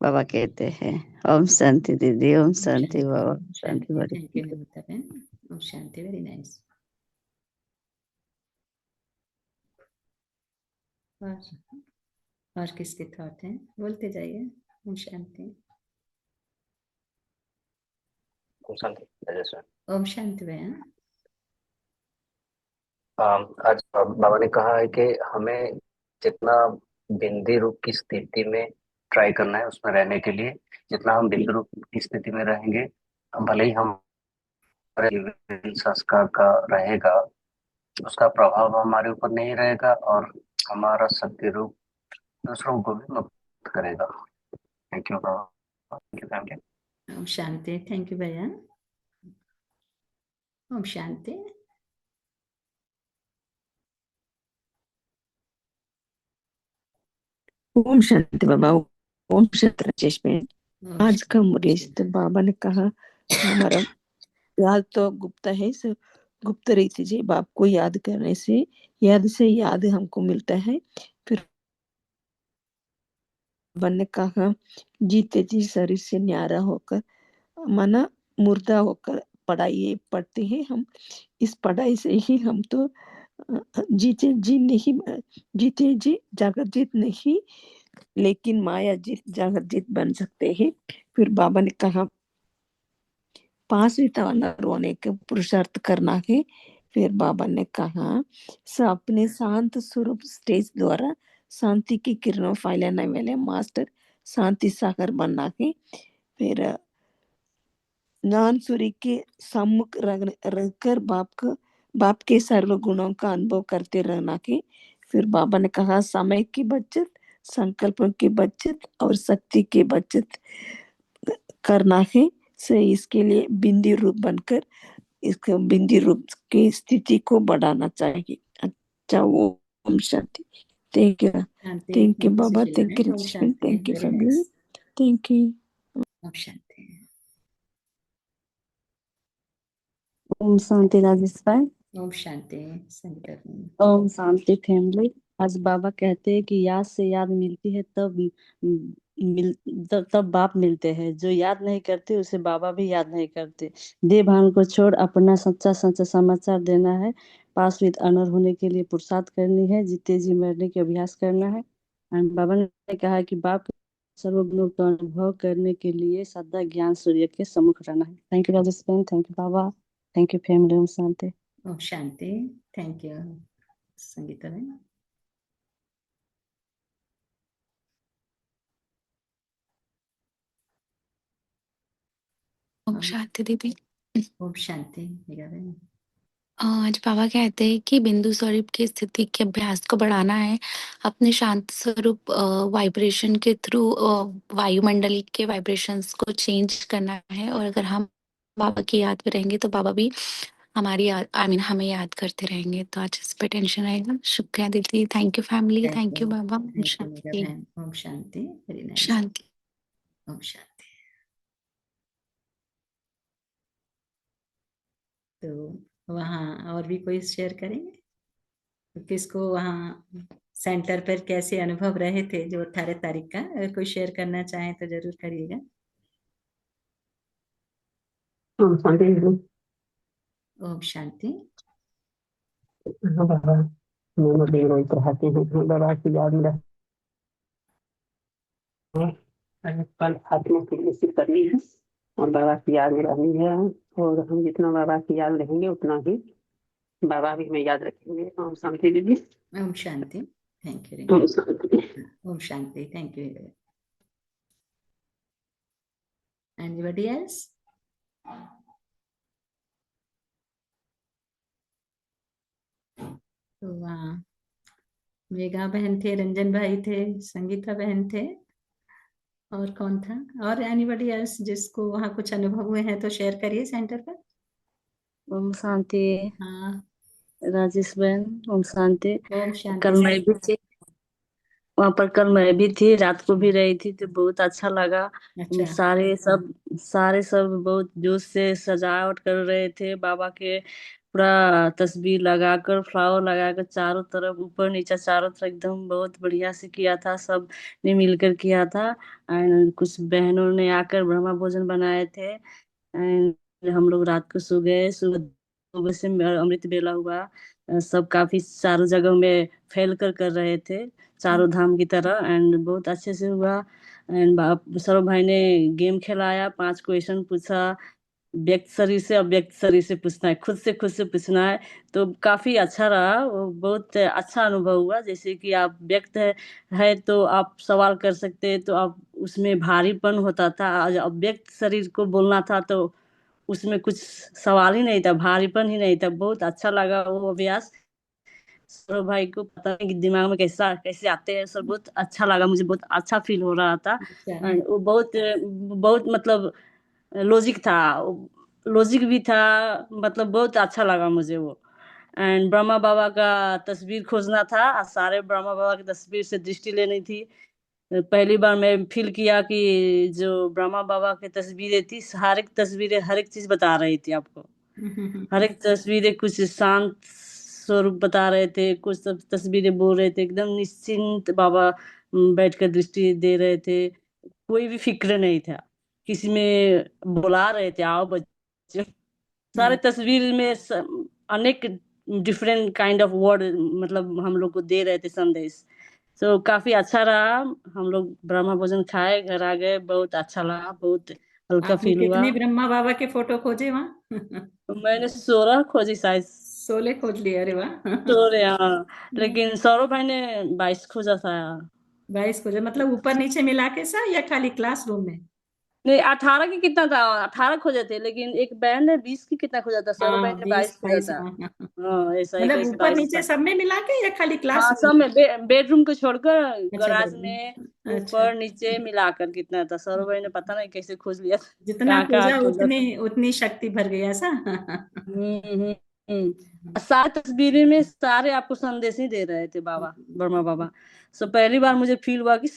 बाबा कहते हैं ओम शांति दीदी। ओम शांति बाबा। शांति शांति। बड़ी। थैंक यू नमिता बहन। ओम शांति। Very nice. और किसके थॉट हैं? बोलते जाइए। ओम शांति। ओम शांति राजेश्वर। ओम शांति बहन। आज बाबा ने कहा है कि हमें जितना बिंदी रूप की स्थिति में ट्राई करना है उसमें रहने के लिए, जितना हम बिंदु रूप की स्थिति में रहेंगे, भले ही हमारे संस्कार का रहेगा, उसका प्रभाव हमारे ऊपर नहीं रहेगा और हमारा सत्य रूप दूसरों को भी मुक्त करेगा। Thank you Baba. Thank you. ओम शांति। थैंक यू भैया। ओम शांति। ओम शांति बाबा। ओम शांति राजेश में। ओम आज का मुरीश शांति। तो बाबा ने कहा हमारा याद तो गुप्त है, सो गुप्त रीति जी बाप को याद करने से याद हमको मिलता है। फिर बाबा ने कहा जीते जी शरीर से न्यारा होकर माना मुर्दा होकर पढ़ाई पढ़ते हैं हम। इस पढ़ाई से ही हम तो जीते जी नहीं, जीते जी जागृत जीत नहीं, लेकिन माया जीत जागृत जीत बन सकते हैं। फिर बाबा ने कहा 5वीं तवाना रोने के पुरुषार्थ करना है। फिर बाबा ने कहा अपने शांत स्वरूप स्टेज द्वारा शांति की किरणों फैलाने वाले मास्टर शांति सागर बना के फिर ज्ञान सूर्य के सम्मुख रहकर बाप के सर्व गुणों का अनुभव करते रहना के फिर बाबा ने कहा समय की बचत, संकल्पों की बचत और शक्ति की बचत करना है। से इसके लिए बिंदी रूप बनकर इसको बिंदी रूप की स्थिति को बढ़ाना चाहिए। अच्छा, वो ओम शांति। थैंक यू, शांति। Thank you Baba, Sushila thank you ma'am, ओम रिचुअल, शांति। Thank you very family, nice. Thank you. ओम शांति। ओम शांति राजेश भाई। ओम शांति संगीता मैम। ओम शांति फैमिली। आज बाबा कहते हैं कि याद से याद मिलती है तब बाप मिलते हैं। जो याद नहीं करते उसे बाबा भी याद नहीं करते। देह भान को छोड़ अपना सच्चा सच्चा समाचार देना है। पास विद अनर होने के लिए पुरुषार्थ करनी है। जीते जी मरने के अभ्यास करना है। एंड बाबा ने कहा कि बाप के सर्वगुणों का अनुभव करने के लिए सदा ज्ञान सूर्य के सम्मुख रहना है। Thank you Rajesh, thank you Baba, thank you family. ओम शांति। ओम शांति। Thank you Sangita ma'am. ओम शांति दीदी। ओम शांति मेघा मैम। आज बाबा कहते हैं कि बिंदु स्वरूप की स्थिति के अभ्यास को बढ़ाना है। अपने शांत स्वरूप वाइब्रेशन के थ्रू वायुमंडल के वाइब्रेशंस को चेंज करना है। और अगर हम बाबा की याद में रहेंगे तो बाबा भी हमारी याद हमें याद करते रहेंगे। तो आज इस पे टेंशन रहेगा। शुक्रिया दीदी, thank you family, thank you Baba. ओम थैंक यू मेघा शांति। मैम। ओम शांति। Very nice. शांति। ओम शांति। तो वहाँ और भी कोई शेयर करेंगे? तो किसको वहाँ सेंटर पर कैसे अनुभव रहे थे जो 18 तारीख का, अगर कोई शेयर करना चाहे तो जरूर करिएगा। ओम शांति। ओम शांति। हाँ बाबा, मैं भी रोज रहते हैं। हाँ बाबा की याद में रहते हैं। हर पल आत्मा की निश्चित करनी है और बाबा की याद में रहनी है। और हम जितना बाबा की याद रहेंगे उतना ही बाबा भी हमें याद रखेंगे। ओम शांति दीदी। ओम शांति। Thank you. ओम शांति। ओम शांति। Thank you. Anybody else? तो वहाँ मेघा बहन थे, रंजन भाई थे, संगीता बहन थे, और कौन था? और एनीबॉडी एल्स जिसको वहाँ कुछ अनुभव हुए हैं तो शेयर करिए सेंटर पर। ओम शांति हाँ। राजेश बहन। ओम शांति। ओम शांति। कल मैं भी थी वहां पर, कल मैं भी थी, रात को भी रही थी, तो बहुत अच्छा लगा। अच्छा। सारे सब बहुत जोश से सजावट कर रहे थे बाबा के। पूरा तस्वीर लगाकर, फ्लावर लगाकर, चारों तरफ ऊपर नीचे चारों तरफ एकदम बहुत बढ़िया से किया था। सब ने मिलकर किया था। एंड कुछ बहनों ने आकर ब्रह्मा भोजन बनाए थे। एंड हम लोग रात को सो गए। सुबह 2 बजे से अमृत बेला हुआ। सब काफी चारों जगह में फैल कर रहे थे, चारों धाम की तरह। एंड बहुत अच्छे से हुआ। एंड सौरभ भाई ने गेम खिलाया, 5 क्वेश्चन पूछा। व्यक्त शरीर से अव्यक्त शरीर से पूछना है, खुद से पूछना है। तो काफी अच्छा रहा वो, बहुत अच्छा अनुभव हुआ। जैसे कि आप व्यक्त है तो आप सवाल कर सकते हैं, तो आप उसमें भारीपन होता था। आज अव्यक्त शरीर को बोलना था तो उसमें कुछ सवाल ही नहीं था, भारीपन ही नहीं था। बहुत अच्छा लगा वो अभ्यास। सौरभ भाई को पता नहीं कि दिमाग में कैसा कैसे आते हैं सर। बहुत अच्छा लगा मुझे, बहुत अच्छा फील हो रहा था। अच्छा। And वो बहुत बहुत मतलब लॉजिक था, लॉजिक भी था। मतलब बहुत अच्छा लगा मुझे वो। एंड ब्रह्मा बाबा का तस्वीर खोजना था, सारे ब्रह्मा बाबा की तस्वीर से दृष्टि लेनी थी। पहली बार मैं फील किया कि जो ब्रह्मा बाबा की तस्वीरें थी, हर एक तस्वीरें हर एक चीज बता रही थी आपको। हर एक तस्वीरें कुछ शांत स्वरूप बता रहे थे, कुछ सब तस्वीरें बोल रहे थे। एकदम निश्चिंत बाबा बैठकर दृष्टि दे रहे थे। कोई भी फिक्र नहीं था, किसी में बुला रहे थे, आओ बच्चों। सारे तस्वीर में अनेक डिफरेंट काइंड ऑफ वर्ड मतलब हम लोग को दे रहे थे संदेश। तो काफी अच्छा रहा। हम लोग ब्रह्मा भोजन खाए, घर आ गए, बहुत अच्छा लगा, बहुत हल्का आपने फील हुआ। कितने ब्रह्मा बाबा के फोटो खोजे वहाँ? तो मैंने 16 खोजी शायद। 16 खोज लिए? अरे वाह। 16, हाँ। लेकिन सौरभ भाई ने 22 खोजा था। 22 खोजा, मतलब ऊपर नीचे मिला के सा या खाली क्लासरूम में? नहीं, 18 की कितना था, 18 खोजे थे, लेकिन एक बैंड है 20 की कितना खोजा था, सौरभ भाई हाँ, ने 20 22 खोजा 22, था। हाँ हाँ हाँ। हाँ, ऐसा मतलब इक्कीस ऊपर 22 नीचे था। सब में मिला के या खाली हाँ, क्लासरूम सब में? में बेडरूम को छोड़कर अच्छा, गराज में बेडरूम, अच्छा। ऊपर नीचे मिलाकर कितना था, सौरभ भाई ने पता नहीं कैसे खोज लिया था, जितना कहाँ कहाँ खोजा खोजा उतनी था। उतनी शक्ति भर गई ऐसा। और सारी तस्वीरें में सारे आपको संदेश ही दे रहे थे बाबा, ब्रह्मा बाबा। सो पहली बार मुझे फील हुआ कि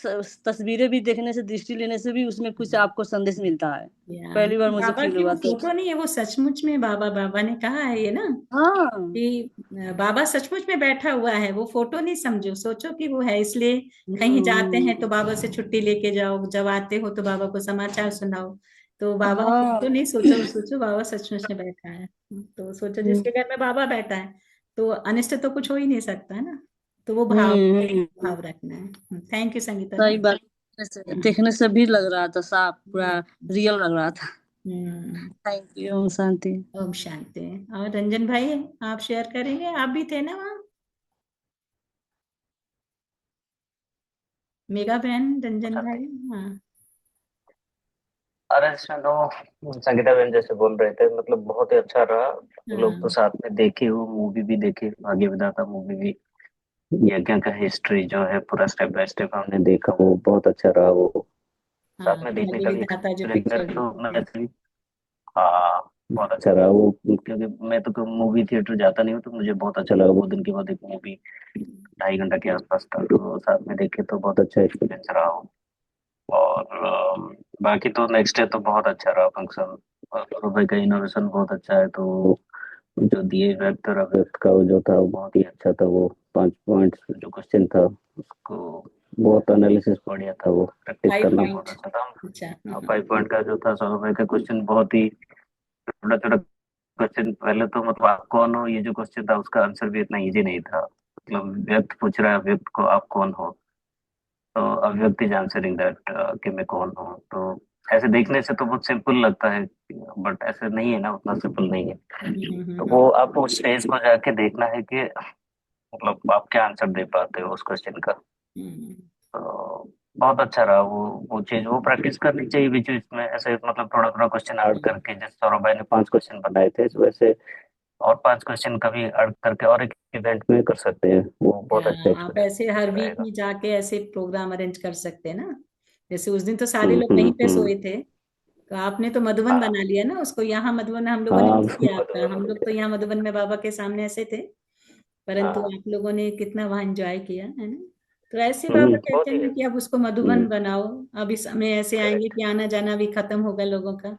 तस्वीरें भी देखने से, दृष्टि लेने से भी उसमें कुछ आपको संदेश मिलता है। पहली बार मुझे बाबा फील की वो हुआ तो। फोटो नहीं है, वो सचमुच में बाबा, बाबा ने कहा है ये ना हाँ। कि बाबा सचमुच में बैठा हुआ है, वो फोटो नहीं समझो, सोचो कि वो है, इसलिए कहीं जाते हैं तो हम्म, बाबा से छुट्टी लेके जाओ, जब आते हो तो बाबा को समाचार सुनाओ। तो बाबा फोटो हाँ। नहीं सोचो, सोचो बाबा सचमुच में बैठा है। तो सोचो जिसके घर में बाबा बैठा है तो अनिष्ट तो कुछ हो ही नहीं सकता है ना। तो वो भाव भाव रखना है। थैंक यू संगीता सही मैम। बात। देखने से भी लग रहा था साफ, पूरा हम्म, रियल लग रहा था। हम्म, थैंक यू। ओम शांति। ओम शांति। और रंजन भाई, आप शेयर करेंगे? आप भी थे ना वहाँ? मेगा बहन, रंजन शांति। भाई। हाँ अरे इसमें तो संगीता बहन जैसे बोल रहे थे, मतलब बहुत ही अच्छा रहा। हम लोग तो हाँ साथ में देखे, वो मूवी भी देखे, भाग्य विधाता मूवी भी, यज्ञ का हिस्ट्री जो है पूरा स्टेप बाय स्टेप हमने देखा, वो बहुत अच्छा रहा। वो हाँ, साथ में देखने भाग्य का भी विधाता जो एक्सपीरियंस पिक्चर मेरे तो देखी थी। वैसे भी, हाँ, बहुत अच्छा रहा वो, क्योंकि मैं तो मूवी थिएटर जाता नहीं हूँ, तो मुझे बहुत अच्छा लगा वो। दिन के बाद एक मूवी 2.5 घंटा के आसपास था, तो साथ में देखे तो बहुत अच्छा एक्सपीरियंस रहा वो। और बाकी तो नेक्स्ट डे तो बहुत अच्छा रहा फंक्शन। और सौरभ भाई का इनोवेशन बहुत अच्छा है, तो जो दिए व्यक्त और अव्यक्त का वो जो था वो बहुत ही अच्छा था। वो 5 पॉइंट्स जो क्वेश्चन था उसको बहुत एनालिसिस बढ़िया था, वो प्रैक्टिस 5 करना बहुत पॉइंट। अच्छा था। अच्छा, और 5 पॉइंट का जो था सौरभ भाई का क्वेश्चन बहुत ही छोटा छोटा क्वेश्चन। पहले तो मतलब आप कौन हो, ये जो क्वेश्चन था उसका आंसर भी इतना इजी नहीं था। मतलब व्यक्त पूछ रहा है व्यक्त को आप कौन हो, तो अव्यक्त इज आंसरिंग दैट कि मैं कौन हूँ। तो ऐसे देखने से तो बहुत सिंपल लगता है, बट ऐसे नहीं है ना, उतना सिंपल नहीं है। तो वो आपको उस स्टेज को जाके देखना है कि मतलब आप क्या आंसर दे पाते हो उस क्वेश्चन का। तो बहुत अच्छा रहा वो चीज, वो प्रैक्टिस करनी चाहिए बीच बीच में ऐसे, मतलब थोड़ा थोड़ा क्वेश्चन ऐड करके। जैसे सौरभ भाई ने 5 क्वेश्चन बनाए थे, इस वैसे और 5 क्वेश्चन कभी ऐड करके और एक इवेंट में कर सकते हैं, वो बहुत अच्छा आप एक्सपीरियंस ऐसे हर वीक रहेगा। में जाके ऐसे प्रोग्राम अरेंज कर सकते हैं ना। जैसे उस दिन तो सारे लोग वहीं पे हम्म। सोए थे, तो आपने तो मधुबन हाँ बना लिया ना उसको। यहाँ मधुबन हम लोगों ने हाँ, मिस किया आपका। मधुबन हम बन लोग तो गया। यहाँ मधुबन में बाबा के सामने ऐसे थे, परंतु हाँ। आप लोगों ने कितना वहां एंजॉय किया है ना। तो ऐसे बाबा कहते बहुत ही हैं कि अब उसको हम्म, मधुबन बनाओ। अब इस समय ऐसे आएंगे करेक्ट। कि आना जाना भी खत्म होगा लोगों का।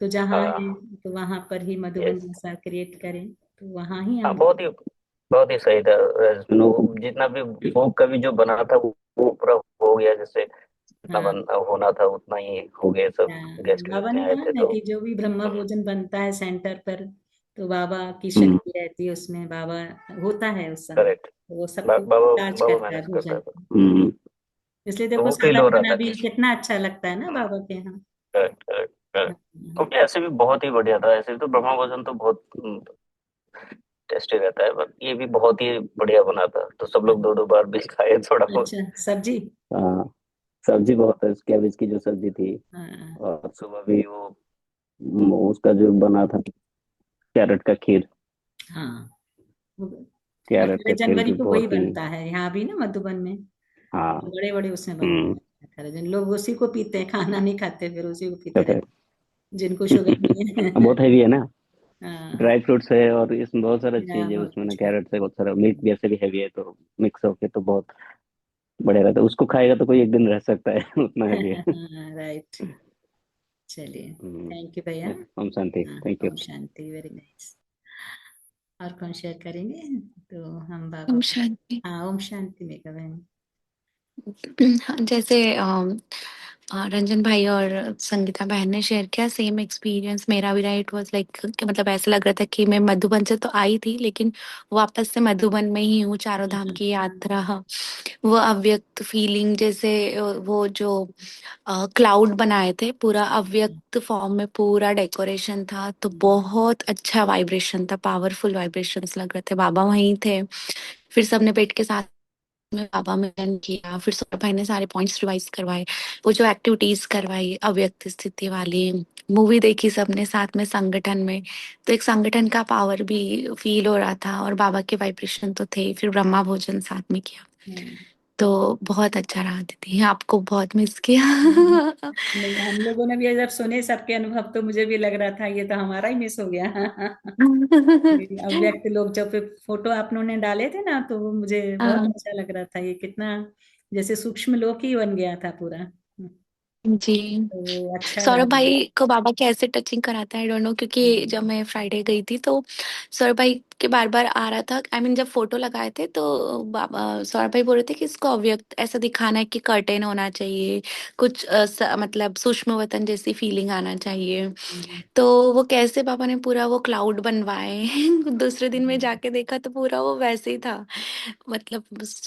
तो जहाँ है हाँ। तो वहां पर ही मधुबन यस। जैसा क्रिएट करें, तो वहां ही हाँ, हम। बहुत ही सही था। जितना भी वो कवि जो बना था वो पूरा हो गया, जैसे जितना हाँ होना था उतना ही हो गया। सब हाँ, गेस्ट भी बाबा उतने ने आए कहा थे ना तो। कि जो भी ब्रह्म हम्म, भोजन बनता है सेंटर पर, तो बाबा की हम्म, शक्ति रहती है उसमें, बाबा होता है उस समय, करेक्ट। तो वो सबको बाबा चार्ज बाबा करता है मैनेज करता भोजन। था। इसलिए तो देखो वो फील सादा हो रहा खाना था भी कि कितना अच्छा लगता है ना बाबा के यहाँ। Correct correct correct. हाँ तो ऐसे भी बहुत ही बढ़िया था। ऐसे तो ब्रह्मा भोजन तो बहुत टेस्टी रहता है, पर ये भी बहुत ही बढ़िया बना था, तो सब लोग 2-2 बार भी खाए थोड़ा बहुत। अच्छा, सब्जी। हाँ, सब्जी बहुत है, कैबेज की जो सब्जी थी। हाँ और सुबह भी वो उसका जो बना था, कैरेट का खीर। हाँ, वो कैरेट 18 का खीर जनवरी भी को वही बहुत ही। बनता है यहाँ भी ना मधुबन में। हाँ। बड़े बड़े उसमें बनते हम्म। हैं। 18 जन लोग उसी को पीते हैं, खाना नहीं खाते, फिर उसी को पीते करेक्ट। रहते हैं, जिनको शुगर नहीं है। बहुत हैवी है ना, हाँ ड्राई फ्रूट्स है और इसमें बहुत सारा चीज है बहुत उसमें ना, कुछ कैरेट से खाते बहुत सारा मीट भी ऐसे भी हैवी है, तो मिक्स होके तो बहुत बढ़िया रहता है। उसको खाएगा तो कोई एक दिन रह सकता है उतना हैवी है। हैं। राइट। चलिए, थैंक यू भैया। हम्म। ओम शांति, हाँ, थैंक यू। ओम शांति, वेरी नाइस। और कौन शेयर करेंगे? तो हम बाबा ओम को। शांति। हाँ, ओम शांति मेघा बहन। हाँ, जैसे रंजन भाई और संगीता बहन ने शेयर किया, सेम एक्सपीरियंस मेरा भी रहा। इट वाज लाइक मतलब ऐसा लग रहा था कि मैं मधुबन से तो आई थी, लेकिन वापस से मधुबन में ही हूँ। चारों धाम की यात्रा, वो अव्यक्त फीलिंग, जैसे वो जो क्लाउड बनाए थे पूरा अव्यक्त फॉर्म में, पूरा डेकोरेशन था, तो बहुत अच्छा वाइब्रेशन था, पावरफुल वाइब्रेशंस लग रहे थे। बाबा वहीं थे, फिर सबने बैठ के साथ में बाबा मिलन किया, फिर सौरभ भाई ने सारे पॉइंट्स रिवाइज करवाए, वो जो एक्टिविटीज करवाई अव्यक्त स्थिति वाली, मूवी देखी सबने साथ में संगठन में, तो एक संगठन का पावर भी फील हो रहा था और बाबा के वाइब्रेशन तो थे। फिर ब्रह्मा भोजन साथ में किया, तो बहुत अच्छा रहा दीदी, आपको बहुत मिस किया। नहीं, हम लोगों ने भी जब सुने सबके अनुभव तो मुझे भी लग रहा था ये तो हमारा ही मिस हो गया। अव्यक्त लोग जब फोटो आप लोगों ने डाले थे ना तो वो मुझे बहुत अच्छा लग रहा था, ये कितना जैसे सूक्ष्म लोक ही बन गया था पूरा। जी, तो वो अच्छा सौरभ लगा। भाई को बाबा कैसे टचिंग कराता है आई डोंट नो, क्योंकि जब मैं फ्राइडे गई थी तो सौरभ भाई के बार बार आ रहा था। आई मीन जब फोटो लगाए थे तो बाबा सौरभ भाई बोल रहे थे कि इसको अव्यक्त ऐसा दिखाना है कि कर्टेन होना चाहिए, कुछ मतलब सूक्ष्म वतन जैसी फीलिंग आना चाहिए। तो वो कैसे बाबा ने पूरा वो क्लाउड बनवाए। दूसरे दिन में जाके देखा तो पूरा वो वैसे ही था, मतलब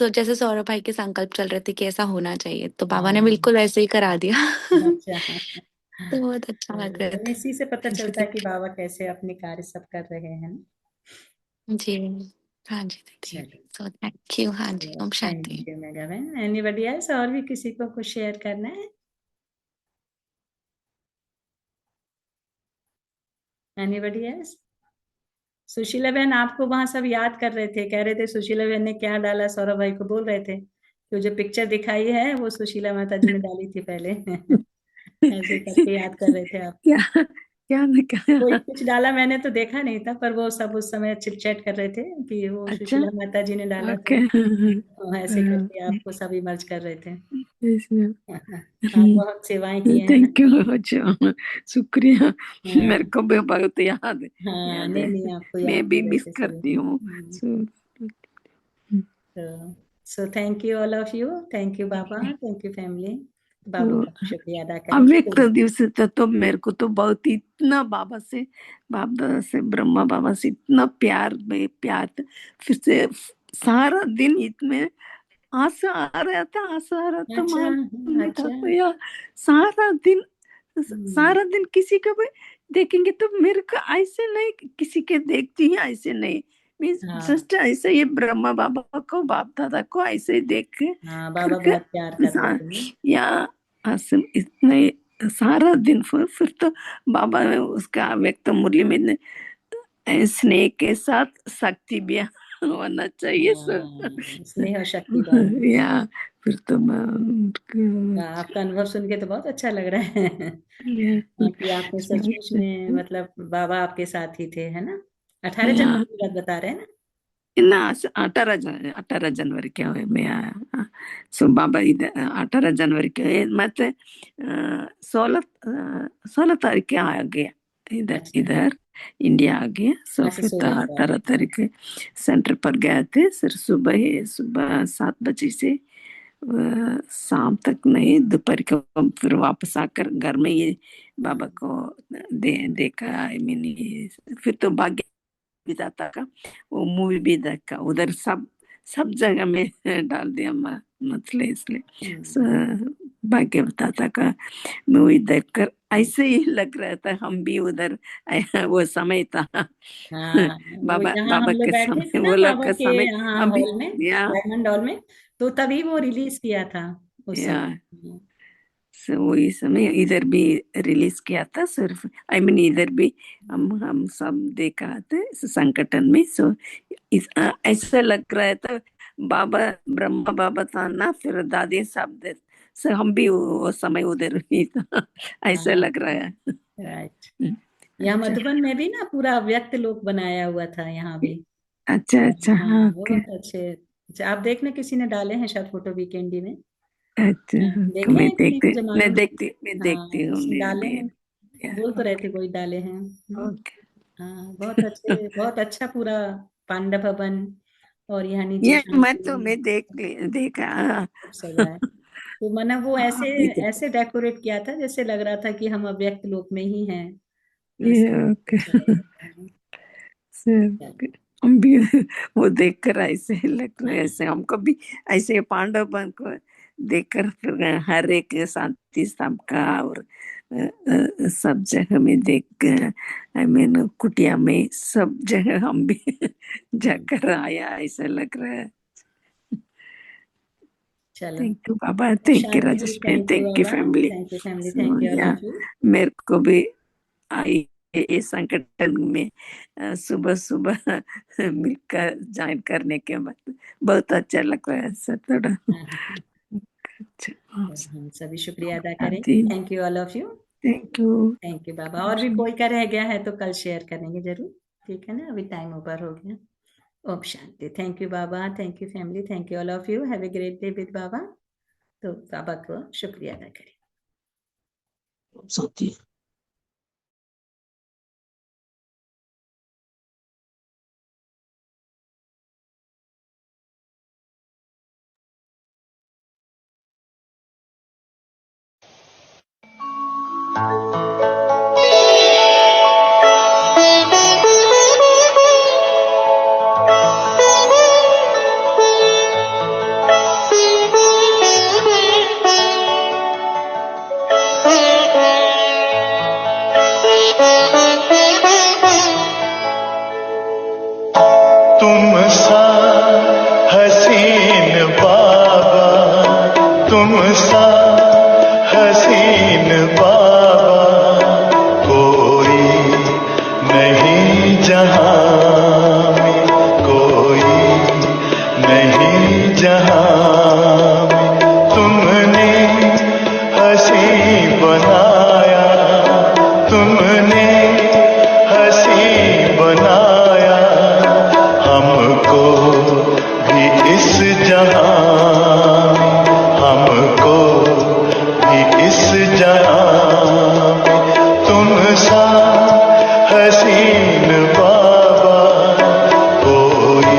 जैसे सौरभ भाई के संकल्प चल रहे थे कि ऐसा होना चाहिए, तो बाबा ने हाँ, बिल्कुल वैसे ही करा दिया। अच्छा। तो बहुत अच्छा लग रहा तो था इसी से पता जी चलता है कि दीदी। बाबा कैसे अपने कार्य सब कर रहे हैं ना। जी हाँ जी दीदी, चलिए, सो थैंक यू। हाँ जी, ओम शांति। थैंक यू मेगा बहन। एनीबडी एल्स, और भी किसी को कुछ शेयर करना है? Anybody else? सुशीला बहन आपको वहां सब याद कर रहे थे, कह रहे थे सुशीला बहन ने क्या डाला, सौरभ भाई को बोल रहे थे कि जो पिक्चर दिखाई है वो सुशीला माता जी ने डाली थी पहले। ऐसे करके याद कर रहे थे आप। क्या क्या न कोई क्या। कुछ डाला मैंने तो देखा नहीं था, पर वो सब उस समय चिट चैट कर रहे थे कि वो अच्छा, सुशीला माता जी ने डाला ओके। था। और ऐसे करके आपको सब इमर्ज कर रहे थे। आप बहुत सेवाएं किए हैं ना। Thank you. अच्छा, शुक्रिया। मेरे हाँ, को भी बहुत याद हाँ, याद नहीं है। नहीं, आपको याद मैं भी कर रहे मिस थे सभी। करती हूँ। तो so thank you all of you, thank you Baba, thank you family. Baba तो का शुक्रिया अदा अव्यक्त करेंगे। दिवस तो मेरे को तो बहुत इतना बाबा से, बाप दादा से, ब्रह्मा बाबा से इतना प्यार में प्यार था। फिर से सारा दिन इतने आंसू आ रहा था, आंसू आ रहा था, अच्छा, मालूम नहीं था अच्छा। तो यार सारा दिन, हम्म, सारा दिन किसी का भी देखेंगे तो मेरे को ऐसे नहीं, किसी के देखती है ऐसे नहीं, मीन्स हाँ, जस्ट ऐसे ये ब्रह्मा बाबा को, बाप दादा को ऐसे ही देख के हाँ, बाबा करके बहुत प्यार करते थे ना। या आसिम इतने सारा दिन। फिर तो बाबा ने उसका व्यक्त मुरली में ने, स्नेह के साथ शक्ति भी होना चाहिए हाँ, स्नेह और शक्ति दोनों। या फिर तो मैं आपका अनुभव सुन के तो बहुत अच्छा लग रहा है। हाँ, कि आपने सचमुच में मतलब बाबा आपके साथ ही थे, है ना। 18 जनवरी या की बात बता रहे हैं ना। ना 18 जनवरी के हुए मैं आया। सो बाबा इधर 18 जनवरी के मत 16 तारीख के आ गया, इधर अच्छा, इधर इंडिया आ गया। सो अच्छा, फिर तो 16 को आए। 18 तारीख के सेंटर पर गए थे। फिर सुबह 7 बजे से शाम तक नहीं, दोपहर को हम फिर वापस आकर घर में ये बाबा हाँ, को देखा। आई मीन फिर तो भाग्य विधाता का वो मूवी भी देखा, उधर सब सब जगह में डाल दिया मतलब इसलिए हम्म, भाग्य विधाता का मूवी देखकर ऐसे ही लग रहा था हम भी उधर वो समय था। हाँ, वो बाबा जहाँ हम बाबा लोग के बैठे समय, थे ना वो लोग बाबा का के समय यहाँ हम भी हॉल में, या डायमंड हॉल में, तो तभी वो रिलीज किया था उस या समय। वही समय इधर भी रिलीज किया था सिर्फ। आई मीन इधर भी हम सब देख रहे थे इस संगठन में। सो ऐसा लग रहा था बाबा, ब्रह्मा बाबा था ना, फिर दादी साहब थे। सो हम भी वो समय उधर ही था। ऐसा हाँ, लग रहा है। राइट। यहाँ अच्छा मधुबन में भी ना पूरा व्यक्त लोक बनाया हुआ था यहाँ भी। अच्छा अच्छा, हाँ हाँ, ओके। बहुत अच्छे। अच्छा, आप देखना किसी ने डाले हैं शायद फोटो वीकेंडी में। अच्छा हाँ, okay, देखे हैं कि नहीं मुझे मालूम नहीं। मैं देखती हाँ, हूँ उसने डाले मैं हैं, बोल तो रहे ओके थे कोई डाले हैं। ओके। हाँ, बहुत अच्छे, बहुत अच्छा पूरा पांडव भवन, और यहाँ नीचे ये शांति मैं देखा सब सजा है। तो मना वो ऐसे हाँ, इधर ऐसे डेकोरेट किया था जैसे लग रहा था कि हम अव्यक्त लोक में ही हैं। बस, ये ओके। अच्छा लग रहा था। सर हम भी वो देखकर ऐसे ही लग रहे, ऐसे हमको भी ऐसे पांडव बन को देखकर फिर हर एक शांति स्तंभ का और सब जगह में देख, आई मीन कुटिया में सब जगह हम भी हम्म, जाकर आया, ऐसा लग रहा है। चलो, thank you Baba, thank you Shanti, Rajesh, thank you thank you Baba, family. Thank you family, thank you all या ऑफ यू। मेरे को भी आई ये संगठन में सुबह सुबह मिलकर ज्वाइन करने के बाद बहुत अच्छा लग रहा है सर, थोड़ा अच्छा। हम सभी शुक्रिया अदा करें। जी thank you all of you, thank you. Thank you Baba. और भी कोई का रह गया है तो कल शेयर करेंगे जरूर, ठीक है ना, अभी टाइम ओवर हो गया। ओम शांति। Thank you Baba, thank you family, thank you all of you. Have a great day with Baba. तो बाबा को शुक्रिया अदा करें। शांति। तुम सा हसीन बाबा, तुम सा हसीन बाबा, कोई नहीं जहां में, कोई नहीं जहां में। तुमने हसी बनाया, तुमने हसी बनाया, हमको भी इस जहां में, हमको भी इस जहां में। तुम सा हसीन बाबा, कोई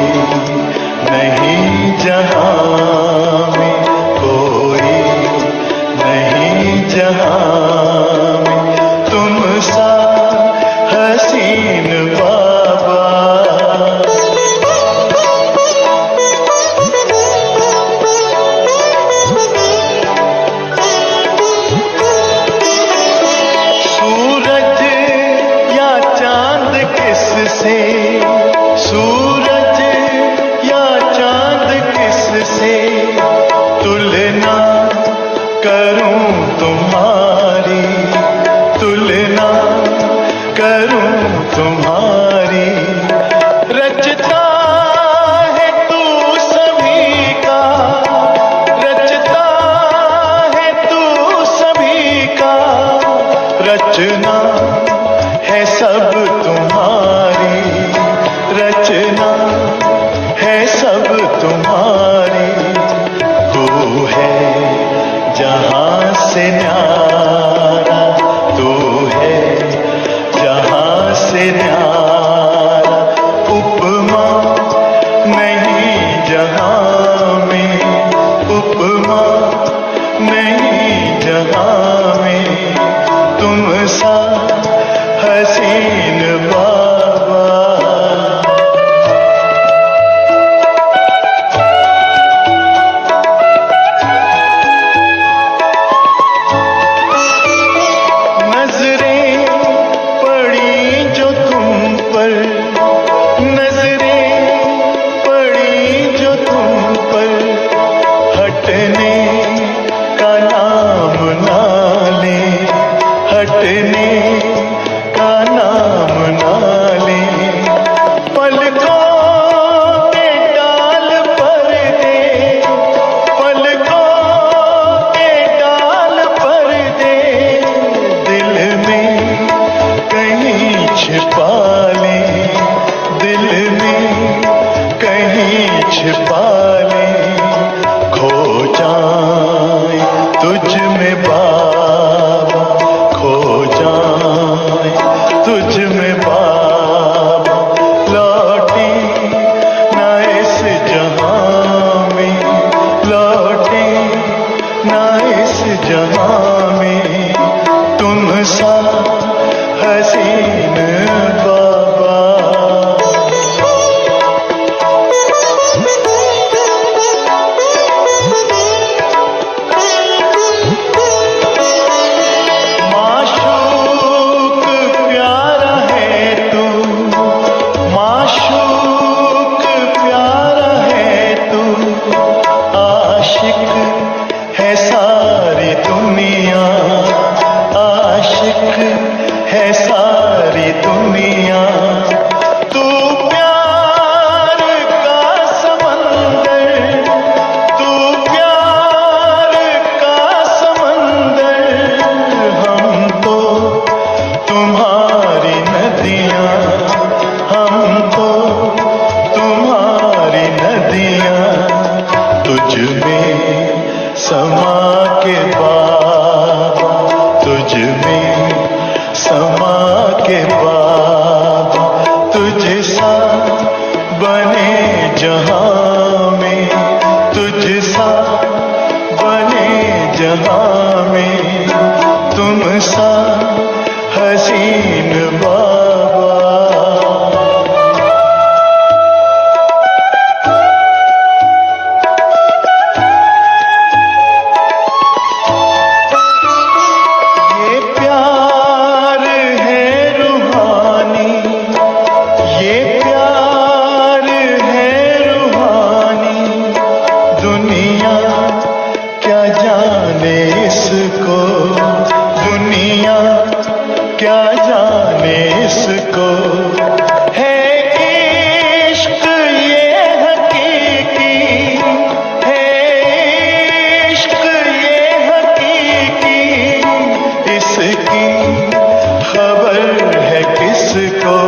नहीं जहां में, कोई नहीं जहां में। तुम सा हसीन बाबा। सूरज या चांद किससे, सूरज या चांद किससे तुलना करूं तुम्हारी, तुलना करूं तुम्हारी। रचता है तू सभी का, रचता है तू सभी का, रचना है सब तुम्हारी, रचना है सब तुम्हारी। तू है जहां से न्यारा, तू है जहां से न्यारा। उपमा नहीं जहां में, उपमा नहीं जहां में। तुम सा हसीन बाबा। नजरें पड़ी जो तुम पर, नजरें पड़ी जो तुम पर, हटने का नाम ना ले, हटने का नाम ना ले। पलकों के डाल पर दे, पलकों के डाल पर दे, दिल में कहीं छिपा ले, दिल में कहीं छिपा ले। खो जाए तुझ में बाबा, खो जाए तुझ में बाबा। लौटे ना इस जहां में, लौटे ना इस जहां में। तुम सा हसीन बाबा। सा हसीन बाबा। ये प्यार है रूहानी, ये प्यार है रूहानी, दुनिया क्या जाने इसको, दुनिया क्या जाने इसको। है इश्क ये हकीकी, है इश्क ये हकीकी, इसकी खबर है किसको,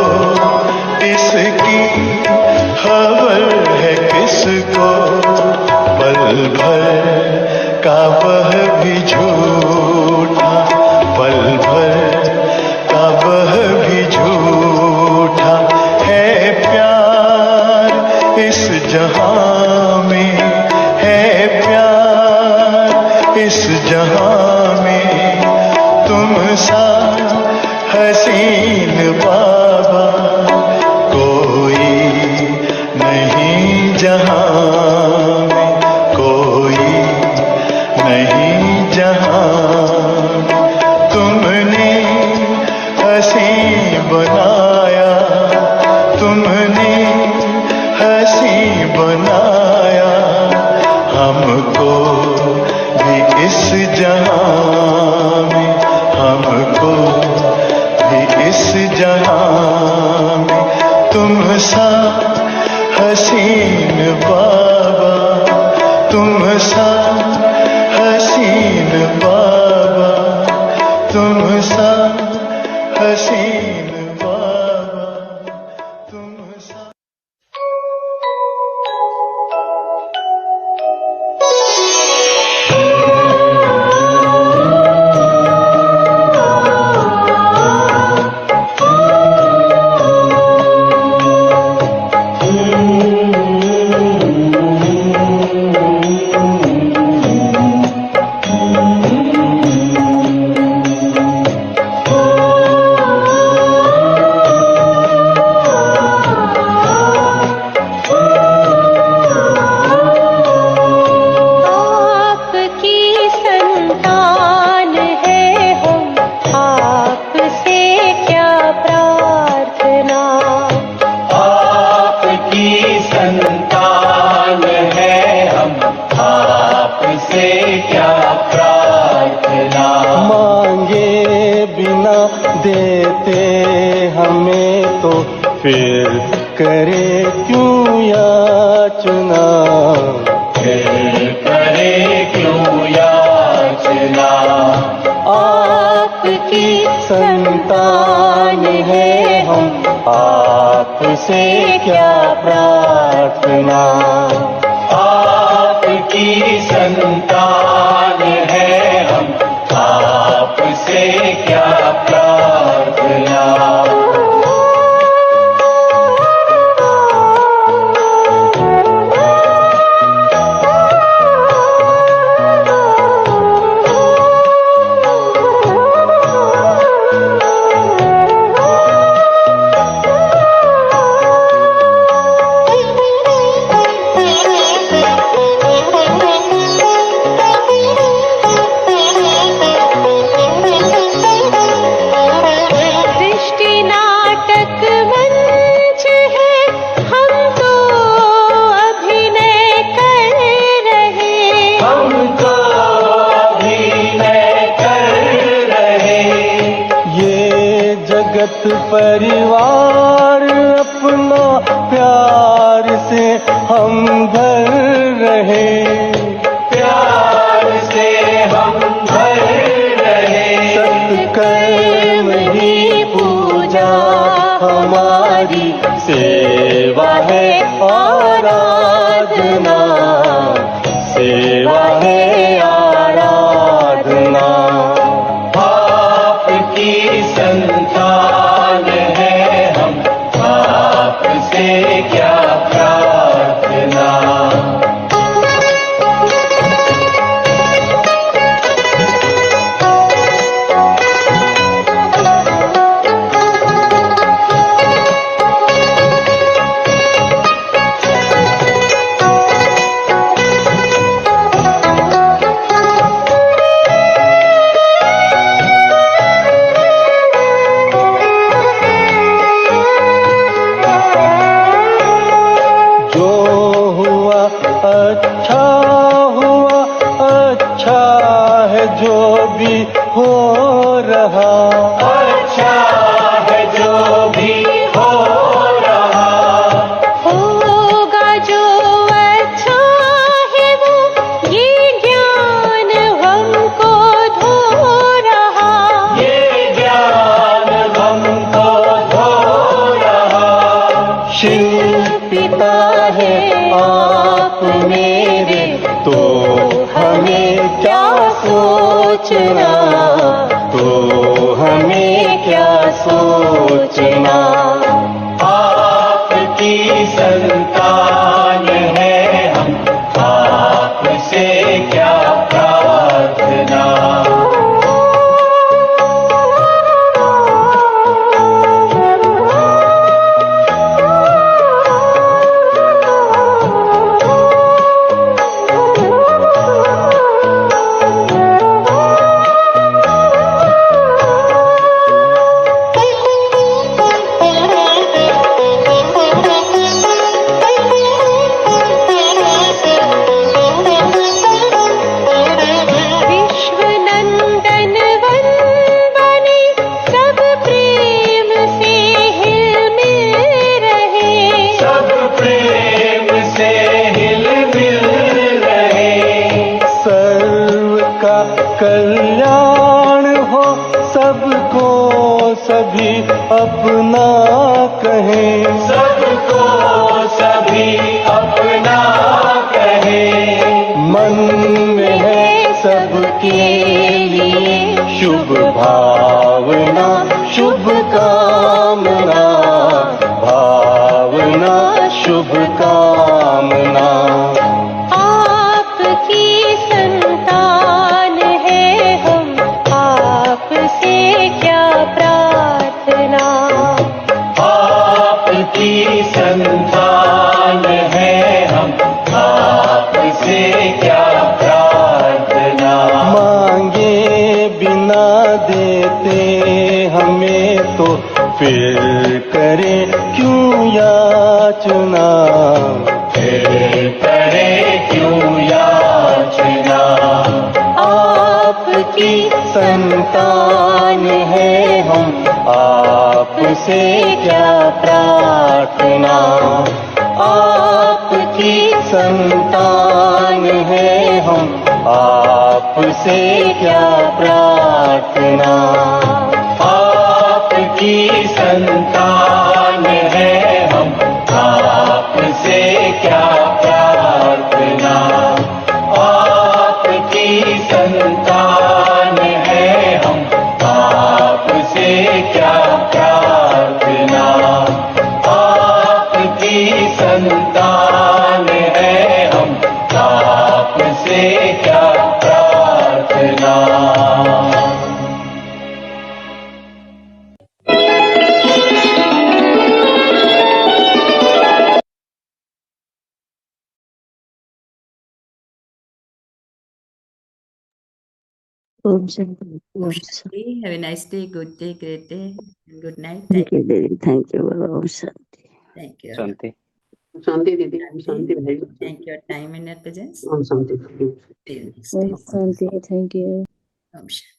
इसकी खबर है किसको। पल भर का वह भी झूठा, पल भर का वह भी झूठा है। प्यार इस जहां में है, प्यार इस जहां में तुम सा हसीन बाबा कोई नहीं जहां में, कोई नहीं जहां। तुमने हंसी बनाया, तुमने हंसी बनाया हमको भी इस जहां में, हमको भी इस जहां में। तुम सा हसीन बाबा, तुम सा हसीन बाबा, तुम सा हसीन बाबा, तुम सा। फिर करे क्यों याचना, फिर करे क्यों याचना। आपकी संतान है हम, आपसे क्या प्रार्थना। आपकी संतान है हम, आपसे क्या प्रार्थना। परिवार अपना प्यार से हम भर रहे, प्यार से हम भर रहे। सत्कर्म ही पूजा हमारी सेवा है, आराधना सेवा है, आराधना। आपकी संतान है हम, आपसे क्या प्रार्थना। अच्छा हुआ, अच्छा है जो भी हो रहा, अच्छा है जो भी हो रहा, होगा जो अच्छा है वो ये ज्ञान हमको धो रहा, ये ज्ञान हमको धो रहा। शिल्पिता है आप मेरे, तो हमें क्या सोचना, तो हमें क्या सोचना। आपकी संतान है हम, आपसे क्या प्रार्थना। विश्वनंदन वंदने सब प्रेम से हिल मिल रहे, सब प्रेम से हिल मिल रहे। सर्व का कल्याण हो, सबको सभी अपना कहें, सबको सभी अपना कहें। मन में है सबके लिए शुभ भावना, शुभ कामना, भावना शुभ कामना। आपकी संतान है हम, आपसे क्या प्रार्थना। आपकी संतान है हम, आपसे क्या प्रार्थना। मांगे बिना देते हमें तो फिर करें क्यों याचना, फिर करें क्यों याचना। आपकी संतान है हम, आपसे क्या प्रार्थना। आपकी संतान है हम, आपसे क्या प्रार्थना। आपकी संतान है हम, आपसे क्या प्रार्थना। आपकी संतान है हम, आपसे क्या प्रार्थना। आपकी संतान है हम, आपसे क्या प्रार्थना। ओम शांति, ओम शांति। Have a nice day, good day, great day, good night. Thank you दीदी, थैंक यू बाबा। ओम शांति। Thank you. शांति। शांति दीदी, शांति भाई। Thank you your time and your presence. ओम शांति। See you next ओम time. शांति, थैंक यू। Om Shanti.